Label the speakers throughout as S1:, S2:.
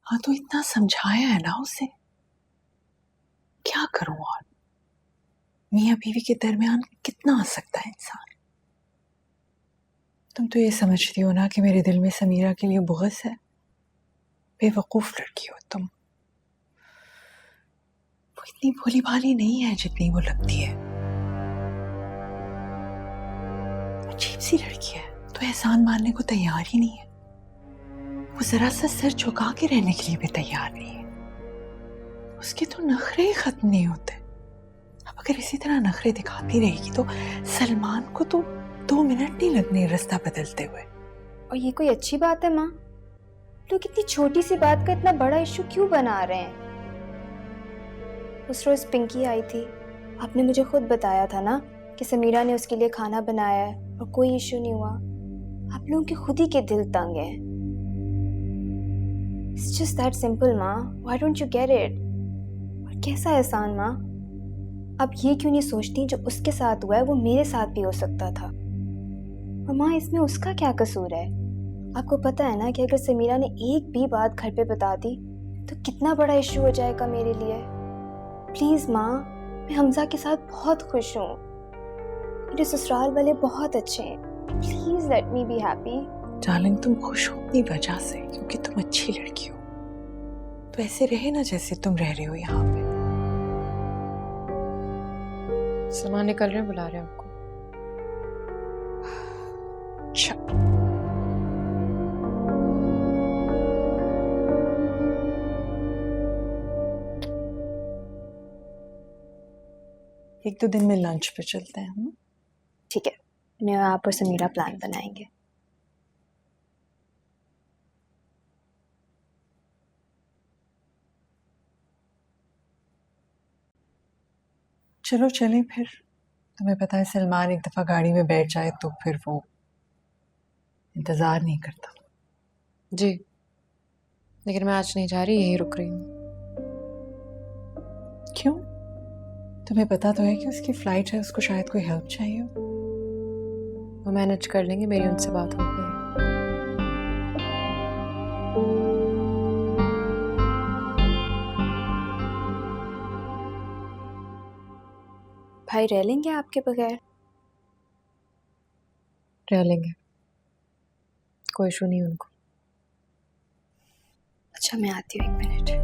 S1: हाँ तो इतना समझाया है ना उसे, क्या करूं? और मियाँ बीवी के दरमियान कितना आ सकता है इंसान। तुम तो ये समझती हो ना कि मेरे दिल में समीरा के लिए बुग़्ज़ है। बेवकूफ लड़की हो तुम। वो इतनी भोली भाली नहीं है जितनी वो लगती है। अजीब सी लड़की है, तो एहसान मानने को तैयार ही नहीं है। वो जरा सा सर झुका के रहने के लिए भी तैयार नहीं है। उसके तो नखरे ही खत्म नहीं होते। अब अगर इसी तरह नखरे दिखाती रहेगी तो सलमान को तो 2 मिनट नहीं लगने रास्ता बदलते हुए।
S2: और ये कोई अच्छी बात है माँ? लोग इतनी छोटी सी बात का इतना बड़ा इशू क्यों बना रहे हैं? उस रोज पिंकी आई थी, आपने मुझे खुद बताया था ना कि समीरा ने उसके लिए खाना बनाया है और कोई इशू नहीं हुआ। आप लोगों के खुद ही के दिल तंग हैं। It's just that simple माँ, why don't you get it? और कैसा एहसान माँ? आप ये क्यों नहीं सोचती जो उसके साथ हुआ है वो मेरे साथ भी हो सकता था। और माँ इसमें उसका क्या कसूर है? आपको पता है ना कि अगर समीरा ने एक भी बात घर पे बता दी तो कितना बड़ा इशू हो जाएगा मेरे लिए। प्लीज माँ, मैं हमजा के साथ बहुत खुश हूँ। मेरे ससुराल वाले बहुत अच्छे हैं। Please let me be happy.
S1: Darling, तुम खुश हो अपनी वजह से क्योंकि तुम अच्छी लड़की हो। तो ऐसे रहे ना जैसे तुम रह रहे हो यहाँ पे।
S3: सलमान निकल रहे हैं, बुला रहे हैं आपको।
S1: अच्छा, एक दो दिन में लंच पे चलते हैं।
S2: ठीक है, मैं आप और समीरा प्लान बनाएंगे।
S1: चलो चलें फिर। तुम्हें पता है सलमान एक दफा गाड़ी में बैठ जाए तो फिर वो इंतजार नहीं करता।
S3: जी, लेकिन मैं आज नहीं जा रही, यहीं रुक रही हूँ।
S1: क्यों? तुम्हें पता तो है कि उसकी फ्लाइट है, उसको शायद कोई हेल्प चाहिए हो।
S3: वो मैनेज कर लेंगे, मेरी उनसे बात हो गई।
S2: भाई रह लेंगे आपके बगैर?
S3: रह लेंगे, कोई इशू नहीं उनको।
S2: अच्छा मैं आती हूँ, 1 मिनट।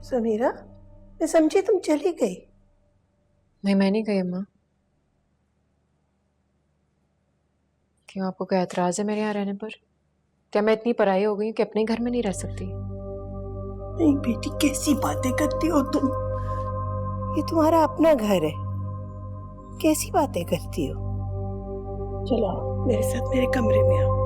S4: समीरा, मैं समझी तुम चली गई।
S3: नहीं, मैं नहीं गई अम्मा। क्यों, आपको क्या एतराज है मेरे यहाँ रहने पर? क्या मैं इतनी पराई हो गई हूँ कि अपने घर में नहीं रह सकती?
S4: नहीं बेटी, कैसी बातें करती हो तुम? ये तुम्हारा अपना घर है, कैसी बातें करती हो? चलो आओ मेरे साथ, मेरे कमरे में आओ।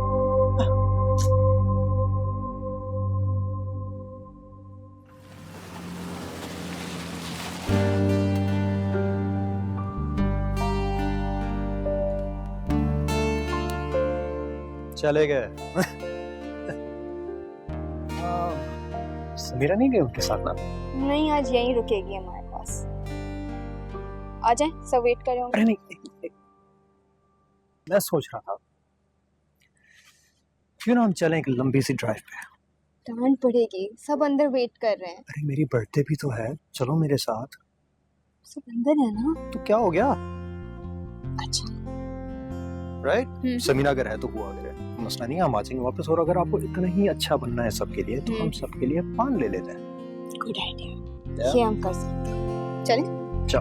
S5: चले गए। समीरा नहीं गई उनके साथ ना?
S2: नहीं, आज यहीं रुकेगी हमारे पास। आ जाए, सब वेट कर रहे होंगे।
S5: अरे नहीं, मैं सोच रहा था क्यों ना हम चलें एक लंबी सी ड्राइव पे।
S2: डांट पड़ेगी, सब अंदर वेट कर रहे हैं।
S5: अरे मेरी बर्थडे भी तो है, चलो मेरे साथ।
S2: सब अंदर है ना?
S5: तो क्या हो गया?
S2: अच्छा
S5: राइट, समीरा अगर है तो हुआ, अगर है मसला नहीं, हम आ जाएंगे वापस। और अगर आपको इतना ही अच्छा बनना है सबके लिए तो हम सबके लिए पान ले लेते हैं।
S2: गुड आइडिया, ये हम कर सकते हैं। चलें?
S5: चल।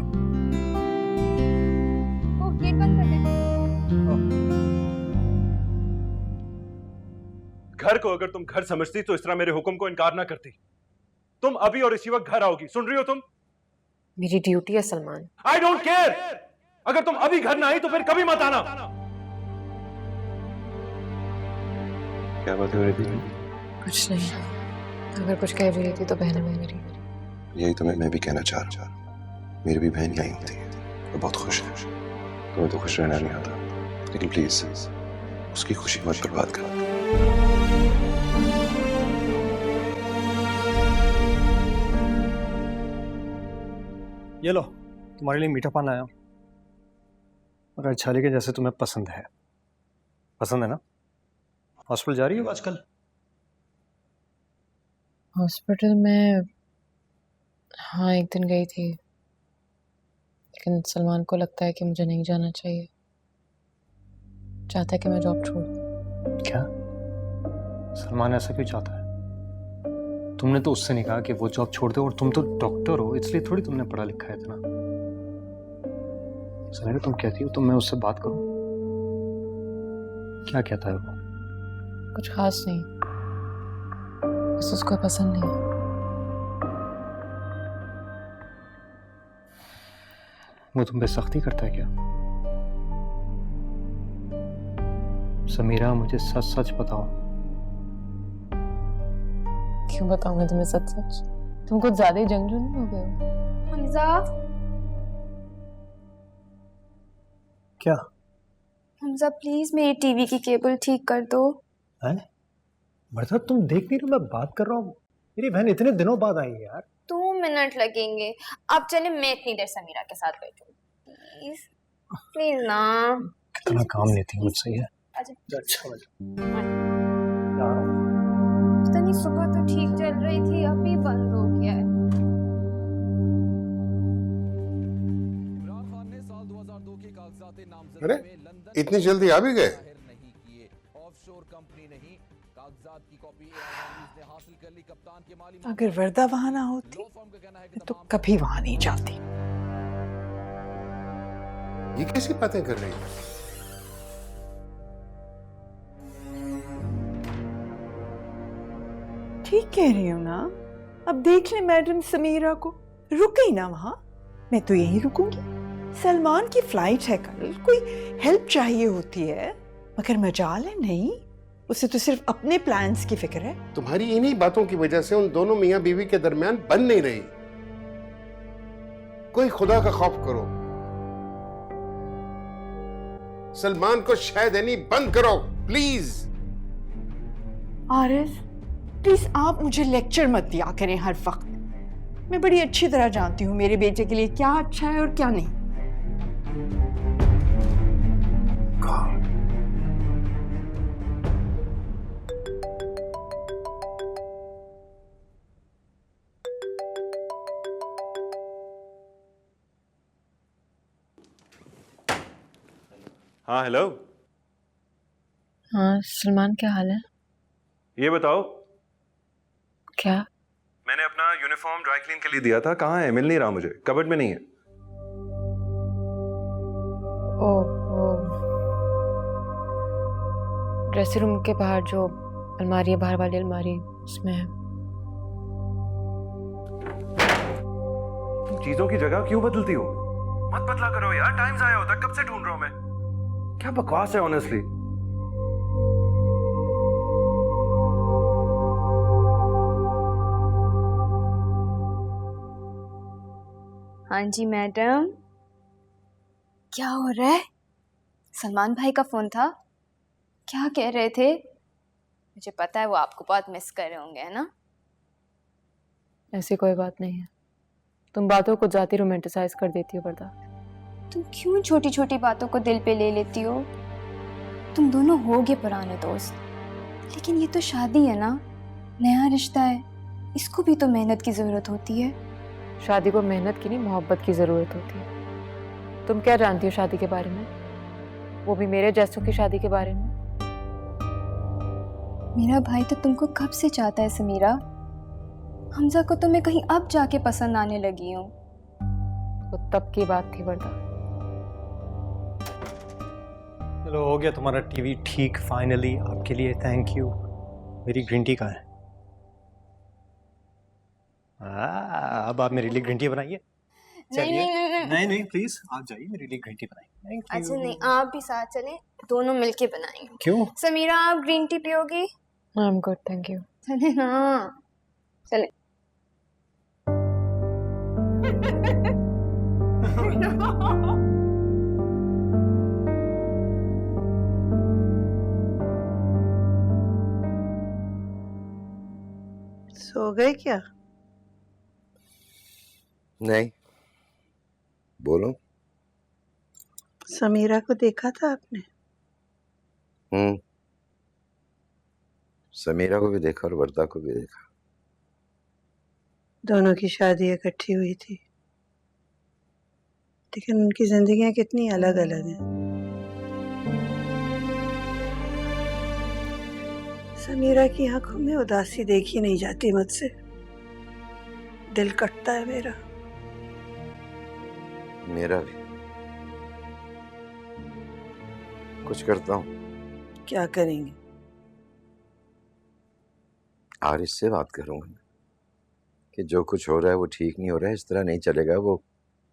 S2: ओ, गेट बंद कर दे।
S6: घर को अगर तुम घर समझती तो इस तरह मेरे हुक्म को इनकार ना करती। तुम अभी और इसी वक्त घर आओगी, सुन रही हो तुम?
S3: मेरी ड्यूटी है सलमान।
S6: I don't care. अगर तुम अभी घर ना आई तो फिर कभी मत आना।
S7: क्या बात है मेरी?
S3: कुछ नहीं, अगर कुछ कह भी रही थी तो बहन है मेरी।
S7: यही तो मैं भी कहना चाह रहा हूँ। मेरी भी बहन यहीं होती है, वो बहुत खुश है। तुम्हें तो खुश रहना नहीं आता, लेकिन प्लीज उसकी खुशी मत बर्बाद कर।
S5: ये लो, तुम्हारे लिए मीठा पान आया हूँ। और अच्छा लगे जैसे तुम्हें पसंद है। पसंद है ना? हॉस्पिटल जा रही हो आजकल?
S3: हॉस्पिटल में हाँ एक दिन गई थी, लेकिन सलमान को लगता है कि मुझे नहीं जाना चाहिए। चाहता है कि मैं जॉब छोड़ दूं।
S5: क्या? सलमान ऐसा क्यों चाहता है? तुमने तो उससे नहीं कहा कि वो जॉब छोड़ दे, और तुम तो डॉक्टर हो, इसलिए थोड़ी तुमने पढ़ा लिखा है इतना। समीरा, तुम कहती हो तो मैं उससे बात करूं? क्या कहता है वो?
S3: कुछ खास नहीं, बस उसको पसंद नहीं है।
S5: वो तुम पे सख्ती करता है क्या? समीरा, मुझे सच सच बताओ।
S3: क्यों बताऊं मैं तुम्हें सच सच? तुम कुछ ज्यादा ही जंगजू नहीं हो गए हो?
S2: हमजा,
S5: क्या
S2: हमजा प्लीज मेरी टीवी की केबल ठीक कर दो।
S5: है? मतलब तुम देख नहीं रही, मैं बात कर रहा हूँ। मेरी बहन इतने दिनों बाद आई है यार।
S2: 2 मिनट लगेंगे। आप चले, मैं इतनी देर समीरा के साथ बैठूं। प्लीज प्लीज ना।
S5: कितना काम लेती है मुझसे ये।
S2: अच्छा
S5: अच्छा
S2: पता नहीं, सुबह तो ठीक चल रही थी, अभी बंद हो गया है।
S8: अरे इतनी जल्दी आ भी गए?
S1: अगर वर्दा वहां ना होती मैं तो कभी वहां नहीं जाती।
S8: ये कैसी बातें कर रही है?
S1: ठीक कह रही हूँ ना। अब देख ले मैडम समीरा को, रुक गई ना वहां, मैं तो यहीं रुकूंगी। सलमान की फ्लाइट है कल, कोई हेल्प चाहिए होती है, मगर मजाल है नहीं, उसे तो सिर्फ अपने प्लान्स की फिक्र है।
S8: तुम्हारी इन्हीं बातों की वजह से उन दोनों मियां बीवी के दरमियान बन नहीं रही। कोई खुदा का खौफ करो। सलमान को शय देनी बंद करो प्लीज।
S1: आरिफ, प्लीज आप मुझे लेक्चर मत दिया करें हर वक्त। मैं बड़ी अच्छी तरह जानती हूँ मेरे बेटे के लिए क्या अच्छा है और क्या नहीं।
S6: हाँ हेलो।
S3: हाँ सलमान, क्या हाल है?
S6: ये बताओ,
S3: क्या?
S6: मैंने अपना यूनिफॉर्म ड्राई क्लीन के लिए दिया था, कहाँ है? मिल नहीं रहा मुझे, कबर्ड में नहीं है।
S3: ड्रेसिंग रूम के बाहर जो अलमारी है, बाहर वाली अलमारी, उसमें है।
S6: तुम चीजों की जगह क्यों बदलती हो? मत बदला करो यार, टाइम जाया होता है, कब से ढूंढ रहा हूं मैं। क्या बकवास है ऑनेस्टली।
S2: हाँ जी मैडम, क्या हो रहा है? सलमान भाई का फोन था, क्या कह रहे थे? मुझे पता है वो आपको बहुत मिस कर रहे होंगे, है ना?
S3: ऐसी कोई बात नहीं है, तुम बातों को जाती रोमांटिसाइज कर देती हो वर्दा।
S2: तुम क्यों छोटी छोटी बातों को दिल पे ले लेती हो? तुम दोनों होगे पुराने दोस्त, लेकिन ये तो शादी है ना, नया रिश्ता है, इसको भी तो मेहनत की जरूरत होती है।
S3: शादी को मेहनत की नहीं, मोहब्बत की जरूरत होती है। तुम क्या जानती हो शादी के बारे में, वो भी मेरे जैसों की शादी के बारे में?
S2: मेरा भाई तो तुमको कब से चाहता है समीरा। हमजा को तो मैं कहीं अब जाके पसंद आने लगी हूँ।
S3: वो तब की बात थी वर्दा।
S5: चलो हो गया तुम्हारा टीवी ठीक फाइनली, आपके लिए थैंक यू। मेरी ग्रीन टी कहाँ है? अब आप मेरे लिए ग्रीन टी बनाइए। नहीं नहीं प्लीज आप जाइए, मेरे लिए ग्रीन टी बनाइए।
S2: अच्छा नहीं, आप भी साथ चलें, दोनों मिलके बनाएंगे।
S5: क्यों?
S2: समीरा आप ग्रीन टी पियोगी?
S3: I am good thank you.
S2: चले ना, चले।
S4: सो गए क्या?
S7: नहीं,
S9: बोलो।
S4: समीरा को देखा था आपने?
S9: समीरा को भी देखा और वर्दा को भी देखा।
S4: दोनों की शादी इकट्ठी हुई थी, लेकिन उनकी जिंदगियां कितनी अलग अलग हैं। समीरा की आंखों में उदासी देखी नहीं जाती मुझसे। दिल कटता है मेरा।
S9: मेरा भी। कुछ करता हूँ।
S4: क्या करेंगे?
S9: आरिश से बात करूंगा कि जो कुछ हो रहा है वो ठीक नहीं हो रहा है, इस तरह नहीं चलेगा। वो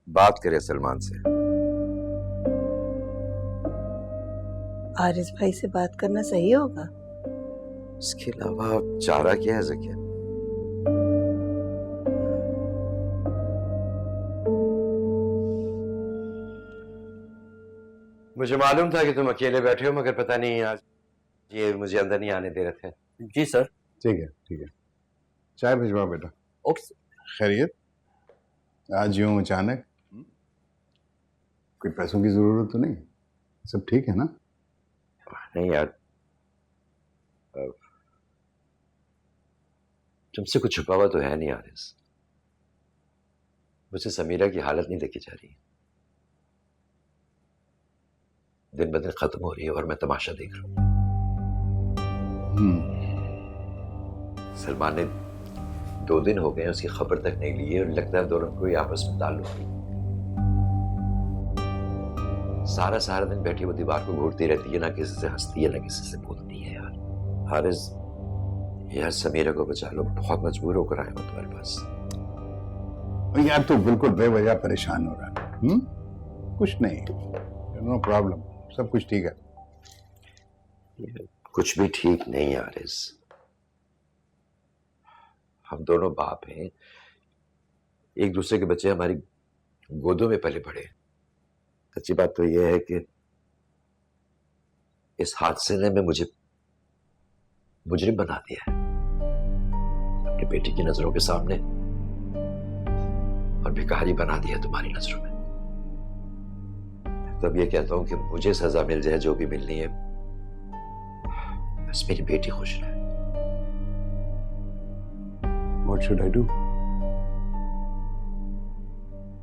S9: बात करे सलमान से।
S4: आरिस भाई से बात करना सही होगा।
S9: इसके अलावा चारा क्या है ज़किया? मुझे मालूम था कि तुम अकेले बैठे हो, मगर पता नहीं आज ये मुझे अंदर नहीं आने दे रहे थे।
S5: जी सर।
S8: ठीक है ठीक है, चाय भिजवाओ बेटा।
S5: Okay sir.
S8: खैरियत? आज यूं अचानक? कोई पैसों की जरूरत तो नहीं? सब ठीक है ना?
S9: नहीं यार, तुमसे कुछ छुपा हुआ तो है नहीं आरिस। मुझसे समीरा की हालत नहीं देखी जा रही। दिन ब दिन खत्म हो रही है और मैं तमाशा देख रहा हूं। सलमान ने 2 दिन हो गए उसकी खबर तक नहीं ली है और लगता है दोनों को आपस में ताल्लुक नहीं। सारा दिन बैठी वो दीवार को घूरती रहती है, ना किसी से हंसती है ना किसी से बोलती है। यार हारिस, यार समीरा को बचा लो, बहुत मजबूर होकर आया हूं तुम्हारे पास।
S8: यार तू बिल्कुल बेवजह परेशान हो रहा है। कुछ नहीं, नो प्रॉब्लम, सब कुछ ठीक है।
S9: कुछ भी ठीक नहीं आरिस। हम दोनों बाप हैं, एक दूसरे के बच्चे हमारी गोदों में पले बड़े। सच्ची बात तो यह है कि इस हादसे ने में मुझे मुजरिम बना दिया है अपनी बेटी की नजरों के सामने, और भिखारी बना दिया तुम्हारी नजरों में। तब ये कहता हूं कि मुझे सजा मिल जाए जो भी मिलनी है, बस मेरी बेटी खुश रहे।
S8: What should I do?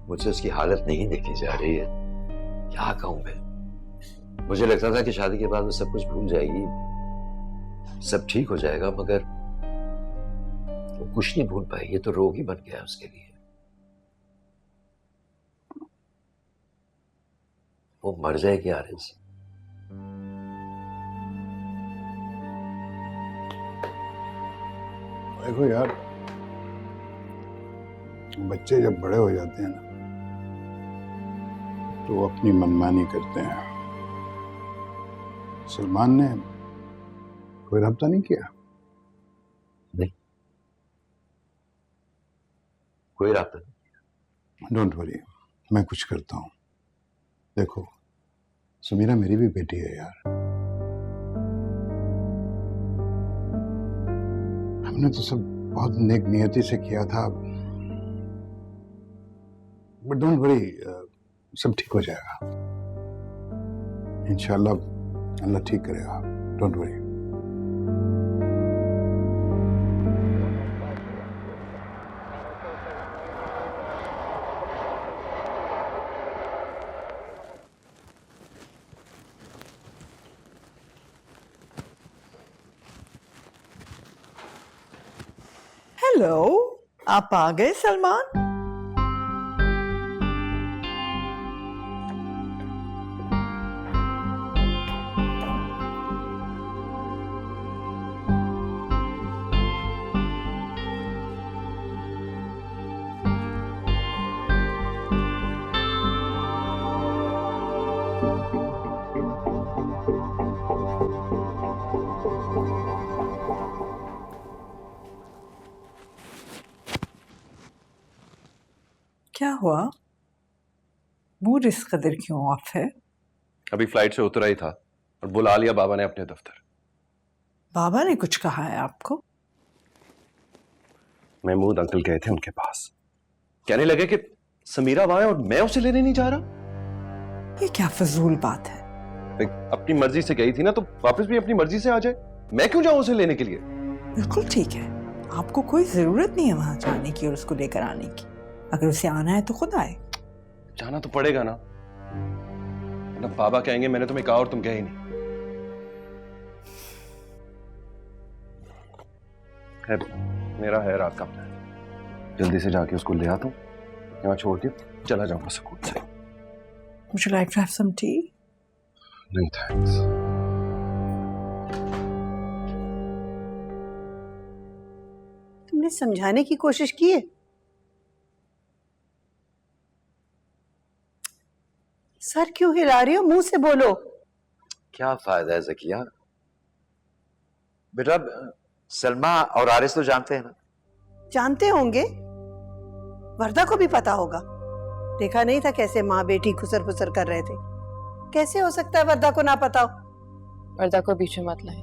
S9: मुझे उसकी हालत नहीं देखी जा रही है, क्या कहूं मैं। मुझे लगता था कि शादी के बाद वो सब कुछ भूल जाएगी, सब ठीक हो जाएगा, मगर वो कुछ नहीं भूल पाई। ये तो रोग ही बन गया उसके लिए। वो मर जाएगी आरिस।
S8: देखो यार, बच्चे जब बड़े हो जाते हैं ना तो वो अपनी मनमानी करते हैं। सलमान ने कोई रब्ता नहीं किया?
S9: नहीं, कोई राब्ता नहीं।
S8: डोंट वरी, मैं कुछ करता हूँ। देखो समीरा मेरी भी बेटी है यार। हमने तो सब बहुत नेक नियति से किया था, बट डोंट वरी, सब ठीक हो जाएगा इंशाल्लाह। अल्लाह ठीक करेगा, डोंट वरी।
S1: हेलो, आप आ गए सलमान? क्या हुआ? मूड इस कदर क्यों ऑफ है?
S6: अभी फ्लाइट से उतरा ही था और बुला लिया बाबा ने अपने दफ्तर।
S1: बाबा ने कुछ कहा है आपको?
S6: महमूद अंकल गए थे उनके पास, कहने लगे कि समीरा वहां है और मैं उसे लेने नहीं जा रहा?
S1: ये क्या फजूल बात है?
S6: अपनी मर्जी से गई थी ना, तो वापस भी अपनी मर्जी से आ जाए। मैं क्यों जाऊं उसे लेने के लिए?
S1: बिल्कुल ठीक है, आपको कोई जरूरत नहीं है वहां जाने की और उसको लेकर आने की। अगर उसे आना है तो खुद आए।
S6: जाना तो पड़ेगा ना, ना बाबा कहेंगे मैंने तुम्हें कहा और तुम गए ही नहीं। है, मेरा है रात का प्लान, जल्दी से जाके उसको ले आता हूँ, यहाँ छोड़ के चला जाऊंगा सुकून से।
S1: Would you like to have some tea?
S7: नहीं थैंक्स।
S4: तुमने समझाने की कोशिश की है? सर क्यों हिला रही हो? मुंह से बोलो।
S9: क्या फायदा है जकिया? बेटा सलमा और आरिस तो जानते हैं ना?
S4: जानते होंगे, वर्दा को भी पता होगा। देखा नहीं था कैसे माँ बेटी खुसर फुसर कर रहे थे? कैसे हो सकता है वर्दा को ना पता हो?
S3: वर्दा को बीच में मत लाए।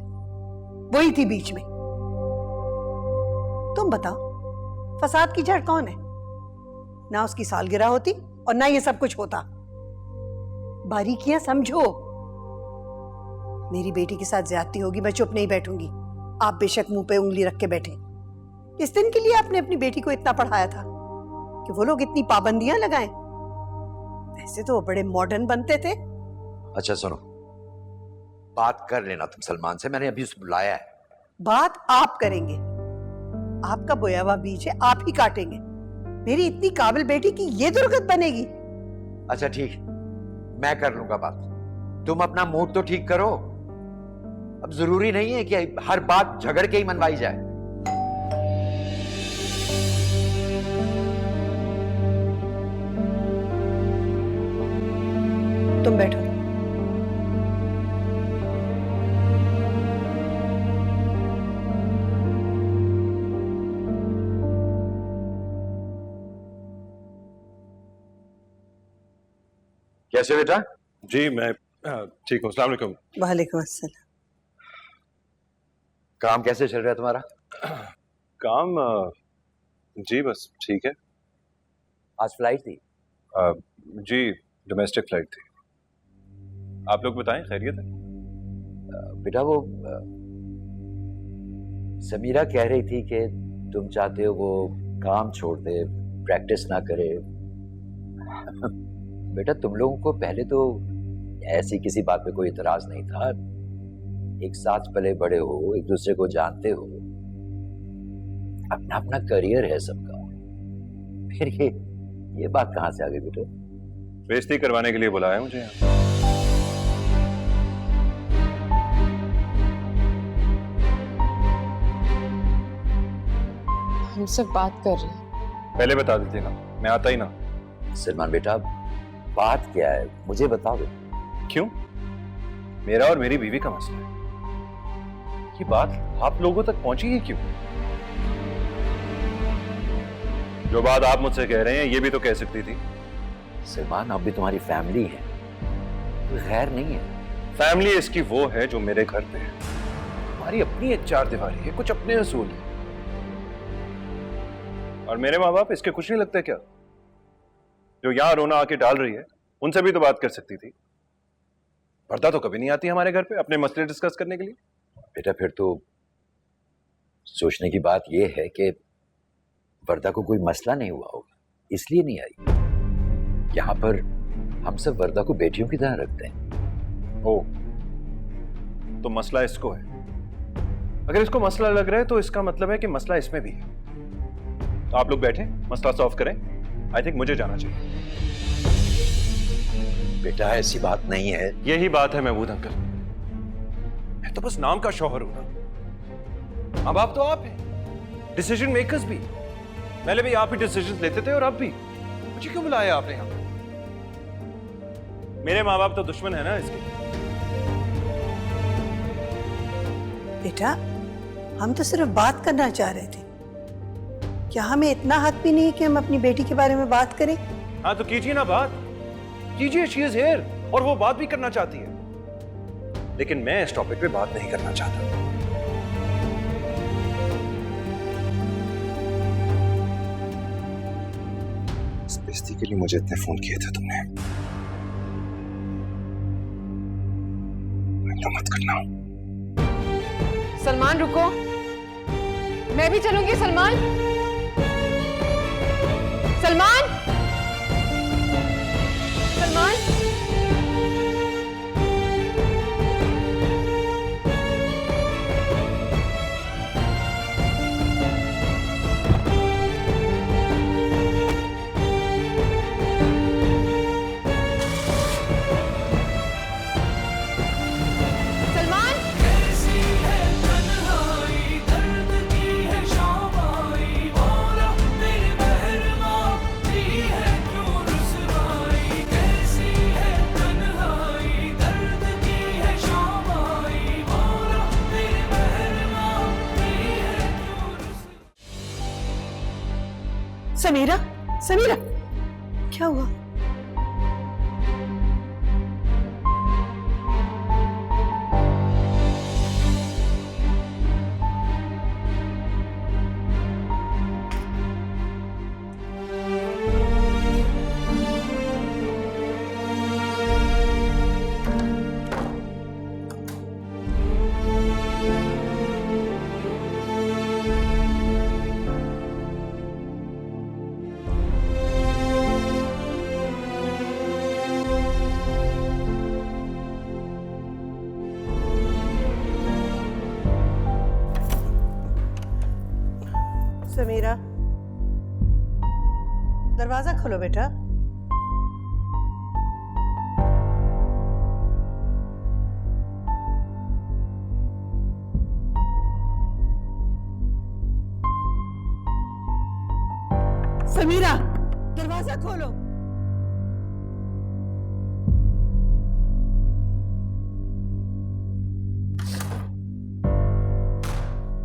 S4: वही थी बीच में। तुम बताओ, फसाद की जड़ कौन है? ना उसकी सालगिरह होती और ना ये सब कुछ होता। बारीकियां समझो। मेरी बेटी के साथ ज्यादती होगी, मैं चुप नहीं बैठूंगी। आप बेशक मुंह पे उंगली रख के बैठे। इस दिन के लिए आपने अपनी बेटी को इतना पढ़ाया था कि वो लोग इतनी पाबंदियां लगाएं। वैसे तो वो बड़े मॉडर्न बनते थे।
S9: अच्छा सुनो, बात कर लेना तुम सलमान से, मैंने अभी उसे बुलाया है।
S4: बात आप करेंगे, आपका बोया हुआ बीज है, आप ही काटेंगे। मेरी इतनी काबिल बेटी की ये दुर्गत बनेगी?
S9: अच्छा ठीक, मैं कर लूंगा बात, तुम अपना मूड तो ठीक करो। अब जरूरी नहीं है कि हर बात झगड़ के ही मनवाई जाए।
S4: तुम बैठो।
S9: कैसे बेटा?
S6: जी मैं ठीक हूँ, अस्सलाम वालेकुम।
S4: वालेकुम अस्सलाम।
S9: काम कैसे चल रहा है तुम्हारा?
S6: काम जी बस ठीक है।
S9: आज फ्लाइट थी?
S6: जी डोमेस्टिक फ्लाइट थी। आप लोग बताएं, खैरियत है?
S9: बेटा वो समीरा कह रही थी कि तुम चाहते हो वो काम छोड़ दे, प्रैक्टिस ना करे। बेटा तुम लोगों को पहले तो ऐसी किसी बात पे कोई इतराज नहीं था। एक साथ पले बड़े हो, एक दूसरे को जानते हो, अपना अपना करियर है सबका। फिर ये बात कहाँ से आ गई बेटा?
S6: बेइज्जती करवाने के लिए बुलाया मुझे यहाँ।
S3: हमसे बात कर रहे हैं।
S6: पहले बता देते ना, मैं आता ही ना।
S9: सलमान बेटा बात क्या है मुझे बताओ।
S6: क्यों? मेरा और मेरी बीवी का मसला है। ये बात आप लोगों तक पहुंची है क्यों? जो बात आप मुझसे कह रहे हैं ये भी तो कह सकती थी।
S9: सलमान अब भी तुम्हारी फैमिली है, कोई गैर नहीं है।
S6: फैमिली इसकी वो है जो मेरे घर पे है। हमारी अपनी एक चार दीवारी है, कुछ अपने असूल है। और मेरे माँ बाप इसके कुछ नहीं लगता क्या? जो यहाँ रोना आके डाल रही है उनसे भी तो बात कर सकती थी। वर्दा तो कभी नहीं आती हमारे घर पे अपने मसले डिस्कस करने के लिए।
S9: बेटा फिर तो सोचने की बात यह है कि वर्दा को कोई मसला नहीं हुआ होगा, इसलिए नहीं आई। यहाँ पर हम सब वर्दा को बेटियों की तरह रखते हैं।
S6: ओ, तो मसला इसको है। अगर इसको मसला लग रहा है तो इसका मतलब है कि मसला इसमें भी है। तो आप लोग बैठे, मसला सॉल्व करें। आई थिंक मुझे जाना चाहिए।
S9: बेटा ऐसी बात नहीं है।
S6: यही बात है महमूद अंकल। मैं तो बस नाम का शौहर हूं ना। अब आप तो आप हैं, डिसीजन मेकर्स भी। पहले भी आप ही डिसीजन लेते थे और अब भी। मुझे क्यों बुलाया आपने यहां? मेरे माँ बाप तो दुश्मन है ना इसके।
S4: बेटा हम तो सिर्फ बात करना चाह रहे थे। क्या हमें इतना हक भी नहीं कि हम अपनी बेटी के बारे में बात करें?
S6: हाँ तो कीजिए ना बात, कीजिए। शी इज हियर और वो बात भी करना चाहती है, लेकिन मैं इस टॉपिक पे बात नहीं करना चाहता।
S7: बेइज्जती के लिए मुझे इतने फोन किए थे तुमने? तो मत करना।
S3: सलमान रुको, मैं भी चलूंगी। सलमान, सलमान, सलमान।
S4: समीरा, समीरा, क्या हुआ? समीरा, दरवाजा खोलो बेटा। समीरा, दरवाजा खोलो।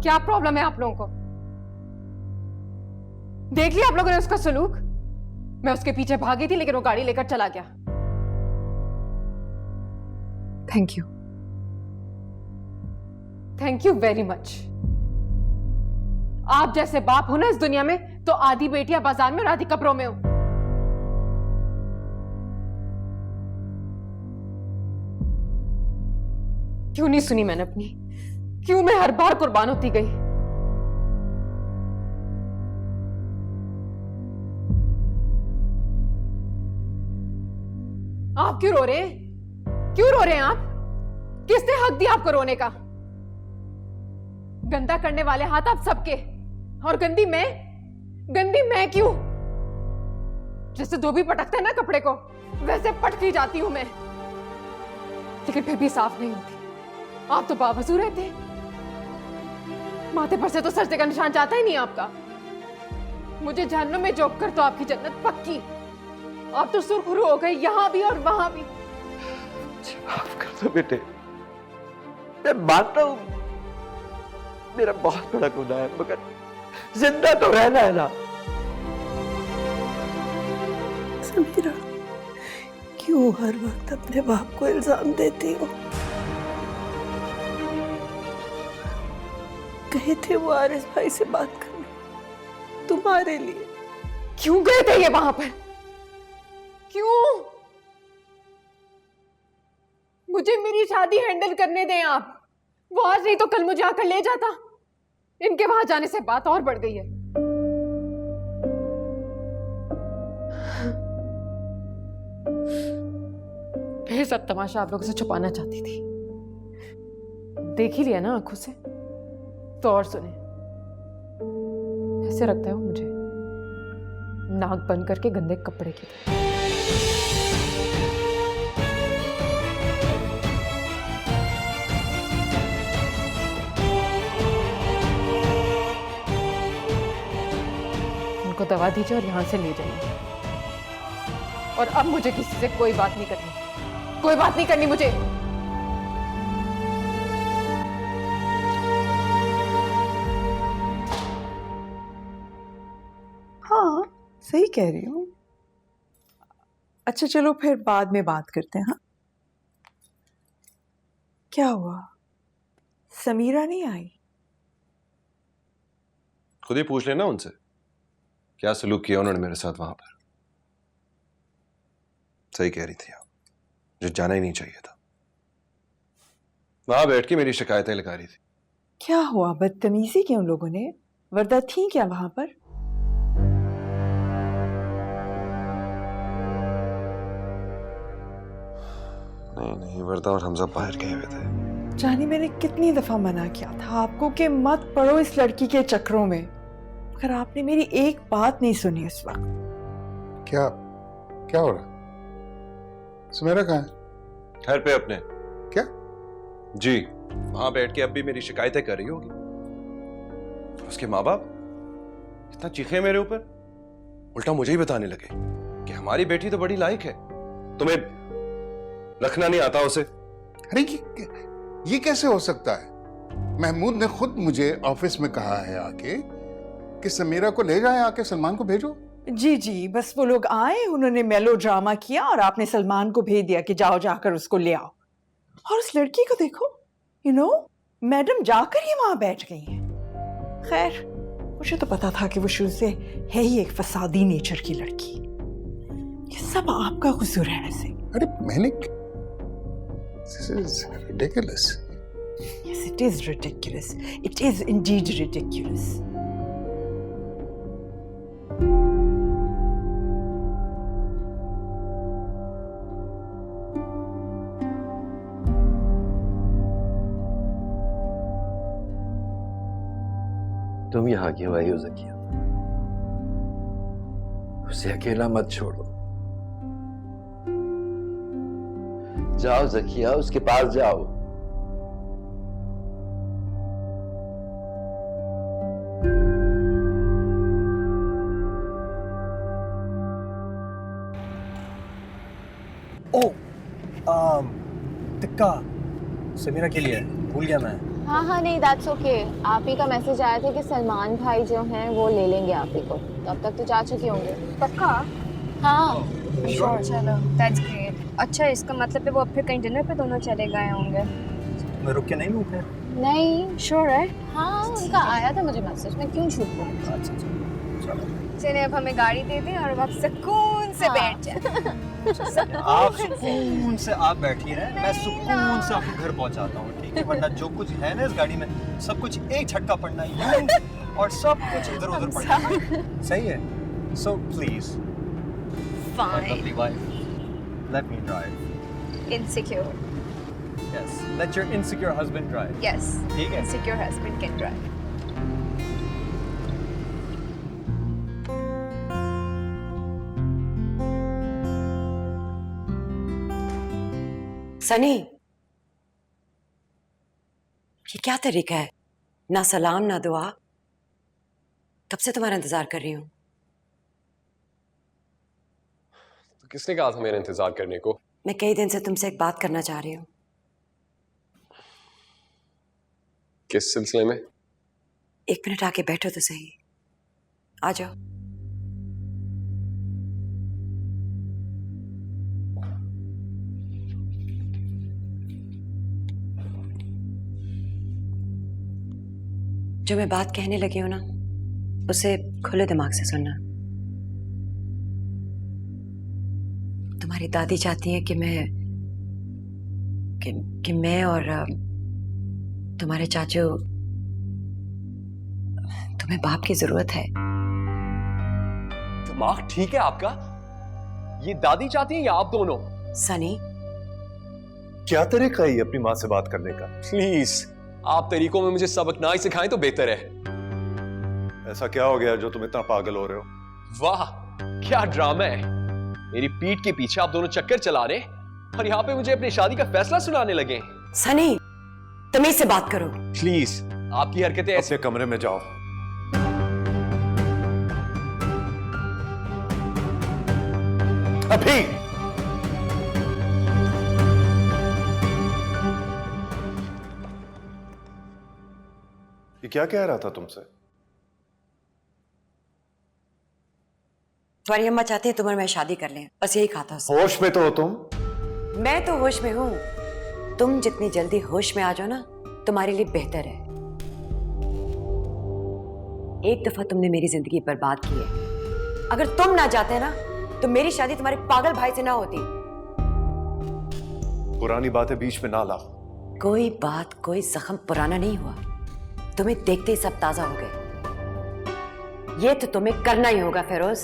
S3: क्या प्रॉब्लम है आप लोगों को? देख लिया आप लोगों ने उसका सलूक? मैं उसके पीछे भागी थी लेकिन वो गाड़ी लेकर चला गया। Thank you, thank you very much. आप जैसे बाप हो ना इस दुनिया में तो आधी बेटियां बाजार में और आधी कब्रों में हो। क्यों नहीं सुनी मैंने अपनी? क्यों मैं हर बार कुर्बान होती गई? आप क्यों रो रहे हैं? क्यों रो रहे हैं आप? किसने हक दिया आपको रोने का? गंदा करने वाले हाथ आप सबके, और गंदी मैं क्यों? जैसे धोबी पटकता है ना कपड़े को, वैसे पटकी जाती हूं मैं, लेकिन फिर भी साफ नहीं होती। आप तो बावजूद रहते, माथे पर से तो सजदे का निशान जाता ही नहीं आपका। मुझे जहन्नुम में झोंक कर तो आपकी जन्नत पक्की। आप तो सुरखरू हो गए यहां भी और वहां भी।
S9: माफ कर दो बेटे, मैं मानता हूं मेरा बहुत बड़ा गुनाह है, मगर जिंदा तो रहना है ना।
S4: समीरा, क्यों हर वक्त अपने बाप को इल्जाम देती हो? गए थे वो आरिस भाई से बात करने तुम्हारे लिए।
S3: क्यों गए थे ये वहां पर? क्यों? मुझे मेरी शादी हैंडल करने दें आप। वो आज नहीं तो कल मुझे आकर ले जाता। इनके वहां जाने से बात और बढ़ गई है। फिर सब तमाशा आप लोगों से छुपाना चाहती थी। देख ही लिया ना आंखों से, तो और सुने। ऐसे रखता है वो मुझे, नाक बंद करके गंदे कपड़े की तरह। उनको दवा दीजिए और यहां से ले जाइए। और अब मुझे किसी से कोई बात नहीं करनी, कोई बात नहीं करनी मुझे।
S1: हाँ, सही कह रही हूँ। अच्छा चलो फिर बाद में बात करते हैं। हाँ, क्या हुआ? समीरा नहीं आई?
S7: खुद ही पूछ लेना उनसे क्या सलूक किया उन्होंने मेरे साथ वहां पर। सही कह रही थी आप, मुझे जाना ही नहीं चाहिए था। वहां बैठ के मेरी शिकायतें लगा रही थी।
S1: क्या हुआ, बदतमीजी की उन लोगों ने? वर्दा थी क्या वहां पर?
S7: नहीं, वर्दा और हमजा बाहर गए हुए थे।
S1: जानी, मैंने कितनी दफा मना किया था आपको कि मत पड़ो इस लड़की के चक्रों में, मगर आपने मेरी एक बात नहीं सुनी उस वक्त।
S8: क्या क्या हो रहा? सुमेरा कहाँ है?
S7: घर पे अपने।
S8: क्या?
S7: जी, वहां बैठ के अब भी मेरी शिकायतें कर रही होगी। उसके माँ बाप इतना चीखे मेरे ऊपर, उल्टा मुझे ही बताने लगे कि हमारी बेटी तो बड़ी लायक है, तुम्हें रखना नहीं आता उसे।
S8: अरे ये कैसे हो सकता है? महमूद ने खुद मुझे ऑफिस में कहा है आके कि समीरा को ले जाए, आके सलमान को भेजो।
S1: जी, बस वो लोग आए, उन्होंने मेलो ड्रामा किया और आपने सलमान को भेज दिया कि जाओ जाकर उसको ले आओ। और उस लड़की को देखो, मैडम जाकर ही वहां बैठ गई हैं। खैर, मुझे तो पता था कि वो शुरू से है ही एक फसादी नेचर की लड़की। ये सब आपका कसूर है वैसे।
S8: अरे मैंने This is ridiculous.
S1: Yes, it is ridiculous. It is indeed ridiculous.
S9: तुम यहाँ क्यों आई हो ज़किया? उसे अकेला मत छोड़ो। जाओ ज़किया, उसके पास जाओ।
S5: टिक्का समीरा के लिए भूल गया मैं।
S10: हाँ नहीं दैट्स ओके। आप ही का मैसेज आया था कि सलमान भाई जो हैं वो ले लेंगे आप ही को, तब तक तो जा चुके होंगे।
S2: पक्का?
S10: हाँ
S2: श्योर, चलो दैट्स ग्रेट। अच्छा, इसका मतलब है वो अब फिर कहीं डिनर पे दोनों चले गए होंगे।
S5: मैं रुक के नहीं लूँ फिर?
S10: नहीं,
S2: श्योर है?
S10: हाँ उनका आया था मुझे मैसेज, मैं क्यों झूठ बोलूं।
S5: अच्छा चलो।
S2: चलिए अब हमें गाड़ी दे दें और अब आप सुकून से बैठ जाए।
S5: आप सुकून से आप बैठिए ना, मैं सुकून से आपको घर पहुंचाता हूँ, ठीक है? वरना जो कुछ है ना इस गाड़ी में, सब कुछ एक झटका पड़ना है और सब कुछ इधर उधर पड़ना है। सही है? So please, my lovely wife, let me drive.
S2: Insecure.
S5: Yes, let your insecure husband drive.
S2: Yes.
S5: ठीक है?
S2: Insecure husband can drive.
S11: Sunny, ये क्या तरीका है? ना सलाम ना दुआ। कब से तुम्हारा इंतजार कर रही हूं।
S12: तो किसने कहा था मेरा इंतजार करने को?
S11: मैं कई दिन से तुमसे एक बात करना चाह रही हूँ।
S12: किस सिलसिले में?
S11: 1 मिनट आके बैठो तो सही। आ जाओ। जो मैं बात कहने लगी हूं ना, उसे खुले दिमाग से सुनना। तुम्हारी दादी चाहती है कि मैं और तुम्हारे चाचू, तुम्हें बाप की जरूरत है।
S12: दिमाग ठीक है आपका? ये दादी चाहती है या आप दोनों?
S11: सनी,
S6: क्या तरीका है अपनी माँ से बात करने का?
S12: प्लीज आप तरीकों में मुझे सबक ना ही सिखाएं तो बेहतर है।
S6: ऐसा क्या हो गया जो तुम इतना पागल हो रहे हो?
S12: वाह क्या ड्रामा है। मेरी पीठ के पीछे आप दोनों चक्कर चला रहे और यहाँ पे मुझे अपनी शादी का फैसला सुनाने लगे।
S11: सनी, तमीज से बात करो।
S12: प्लीज आपकी हरकतें ऐसे।
S6: अपने कमरे में जाओ। अभी ये क्या कह रहा था तुमसे?
S11: तुम्हारी अम्मा चाहती है तुम और मैं शादी कर लें, बस यही कहा था उसने।
S6: होश में तो हो तुम?
S11: मैं तो होश में हूं। तुम जितनी जल्दी होश में आ जाओ ना, तुम्हारे लिए बेहतर है। एक दफा तुमने मेरी जिंदगी बर्बाद की है। अगर तुम ना जाते ना, तो मेरी शादी तुम्हारे पागल भाई से ना होती।
S6: पुरानी बातें बीच में ना लाओ।
S11: कोई बात, कोई जख्म पुराना नहीं हुआ। तुम्हें देखते ही सब ताजा हो गए। ये तो तुम्हें करना ही होगा फिरोज।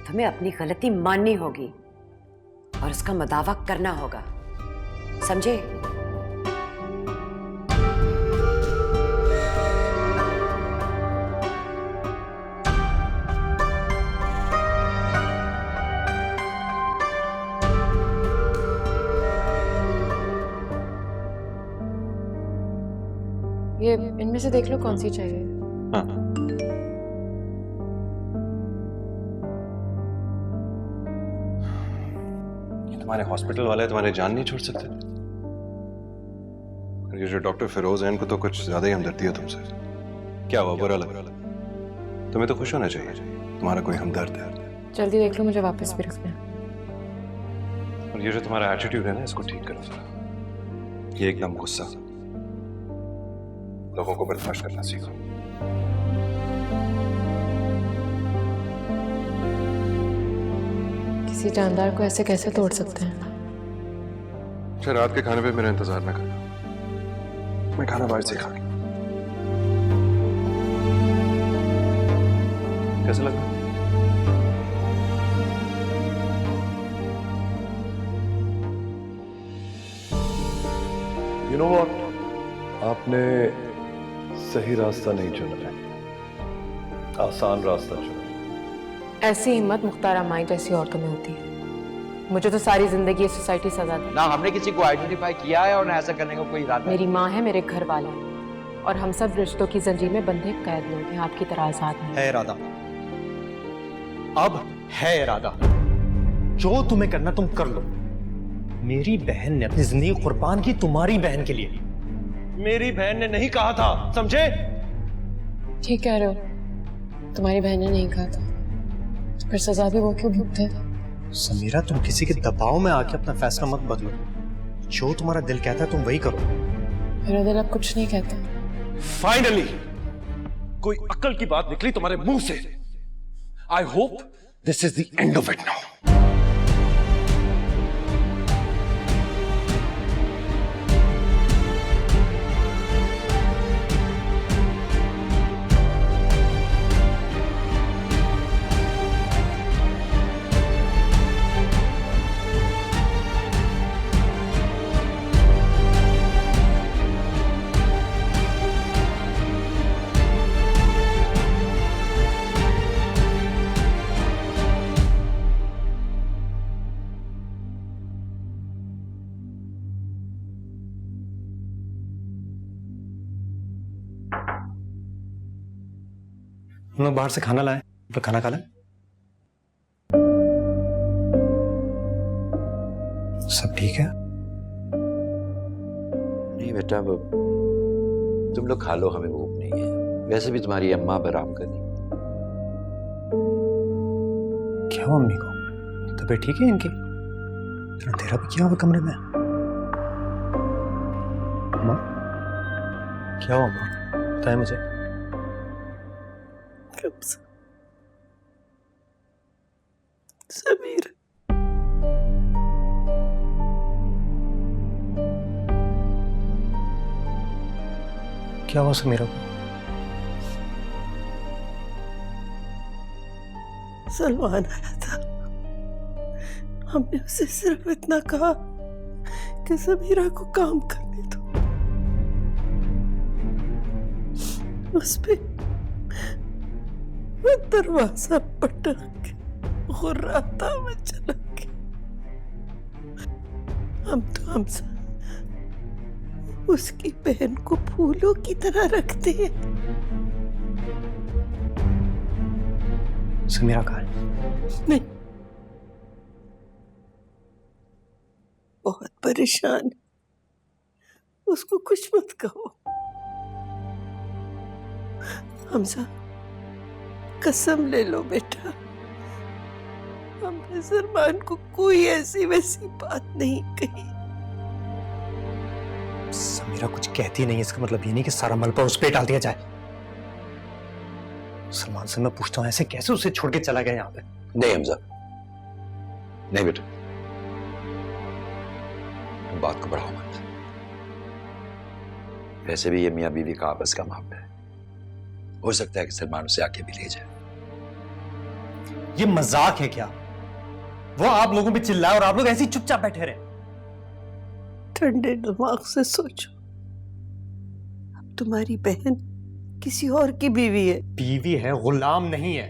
S11: तुम्हें अपनी गलती माननी होगी और उसका मदावा करना होगा, समझे?
S3: ये इनमें से देख लो कौन सी चाहिए।
S6: हाँ। ये तुम्हारे हॉस्पिटल वाले तुम्हारे जान नहीं छोड़ सकते। ये जो डॉक्टर फिरोज हैं इनको तो कुछ ज्यादा ही हमदर्दी है तुमसे। क्या हुआ, बुरा लगा? तुम्हें तो खुश होना चाहिए, तुम्हारा कोई हमदर्द है।
S3: जल्दी देख लो, मुझे वापस भी रखना है।
S6: और ये जो तुम्हारा एटीट्यूड है ना, इसको ठीक करो जरा। ये एकदम गुस्सा, लोगों को बर्दाश्त करना सीखो।
S3: किसी जानदार को ऐसे कैसे तोड़ सकते हैं?
S6: अच्छा, रात के खाने पे मेरा इंतजार ना करना, मैं खाना बाहर से खा लूं। कैसा लगा?
S13: You know what? आपने सही रास्ता नहीं चुना है, आसान रास्ता चुना।
S3: ऐसी हिम्मत मुख्तार अमाई जैसी औरतों में होती है। मुझे तो सारी जिंदगी ये सोसाइटी सजा दी।
S12: ना हमने किसी को आइडेंटिफाई किया है और ना ऐसा करने का कोई इरादा।
S3: मेरी माँ है, मेरे घर वाले हैं, और हम सब रिश्तों की जंजीर में बंधे कैद लोग हैं। आपकी तरह आजाद नहीं।
S5: है इरादा, अब है इरादा। जो तुम्हें करना तुम कर लो। मेरी बहन ने अपनी जिंदगी कुर्बान की तुम्हारी बहन के लिए।
S6: मेरी बहन ने नहीं कहा था, समझे?
S3: ठीक कह रहे हो, तुम्हारी बहन ने नहीं कहा था, तो फिर सजा भी वो क्यों भुगते?
S5: समीरा, तुम किसी के दबाव में आके अपना फैसला मत बदलो। जो तुम्हारा दिल कहता है तुम वही करो।
S3: मेरा दिल अब कुछ नहीं कहता।
S6: फाइनली कोई अक्ल की बात निकली तुम्हारे मुंह से। I hope this is the end of it now.
S5: हम लोग बाहर से खाना लाए, तो खाना खा लें। सब ठीक है?
S9: नहीं बेटा, वो तुम लोग खा लो, हमें भूख नहीं है। वैसे भी तुम्हारी अम्मा आराम कर दी।
S5: क्या हुआ अम्मी को? तबीयत ठीक है इनकी? अंधेरा भी क्या हुआ कमरे में? अम्मा, क्या हुआ अम्मा? बताए मुझे।
S4: समीर,
S5: क्या हुआ समीरा को?
S4: सलमान आया था। हमने उसे सिर्फ इतना कहा कि समीरा को काम करने दो। उस पे वो दरवाजा पटक के गुर्राता में चला गया। हम तो हमसे उसकी बहन को फूलों की तरह रखते हैं।
S5: समीरा कहाँ है?
S4: नहीं, बहुत परेशान है। उसको कुछ मत कहो। हमजा, कसम ले लो बेटा, हमने सलमान को कोई ऐसी वैसी बात नहीं कही।
S5: समीरा कुछ कहती नहीं, इसका मतलब ये नहीं कि सारा मलबा उस पे डाल दिया जाए। सलमान से मैं पूछता हूँ, ऐसे कैसे उसे छोड़ के चला गया यहाँ पे?
S9: नहीं हमजा, नहीं बेटा, बात को बढ़ाओ मत। वैसे भी ये मियां बीवी का आपस का मामला है, हो सकता है कि सलमान उसे आके भी ले जाए।
S5: ये मजाक है क्या? वो आप लोगों पे चिल्लाए और आप लोग ऐसे ही चुपचाप बैठे रहे।
S4: ठंडे दिमाग से सोचो, अब तुम्हारी बहन किसी और की बीवी है।
S5: बीवी है, गुलाम नहीं है।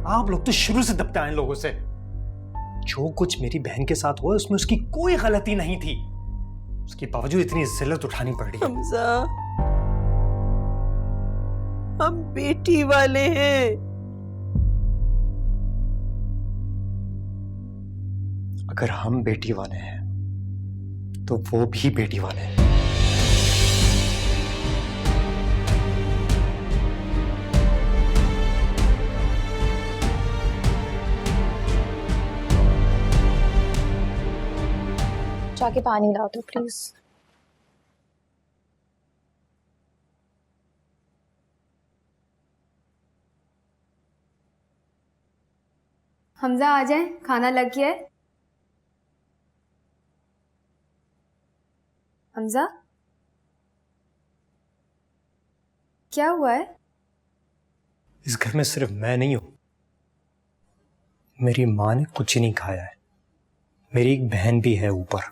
S5: आप लोग तो शुरू से दबते आए इन लोगों से। जो कुछ मेरी बहन के साथ हुआ उसमें उसकी कोई गलती नहीं थी, उसके बावजूद इतनी जिल्लत उठानी पड़ रही है।
S4: हमजा, हम बेटी वाले हैं।
S5: अगर हम बेटी वाले हैं तो वो भी बेटी वाले हैं।
S10: जाके पानी लाओ तो प्लीज।
S2: हमजा आ जाए, खाना लग गया है। हमजा, क्या हुआ है?
S5: इस घर में सिर्फ मैं नहीं हूं, मेरी माँ ने कुछ नहीं खाया है। मेरी एक बहन भी है ऊपर,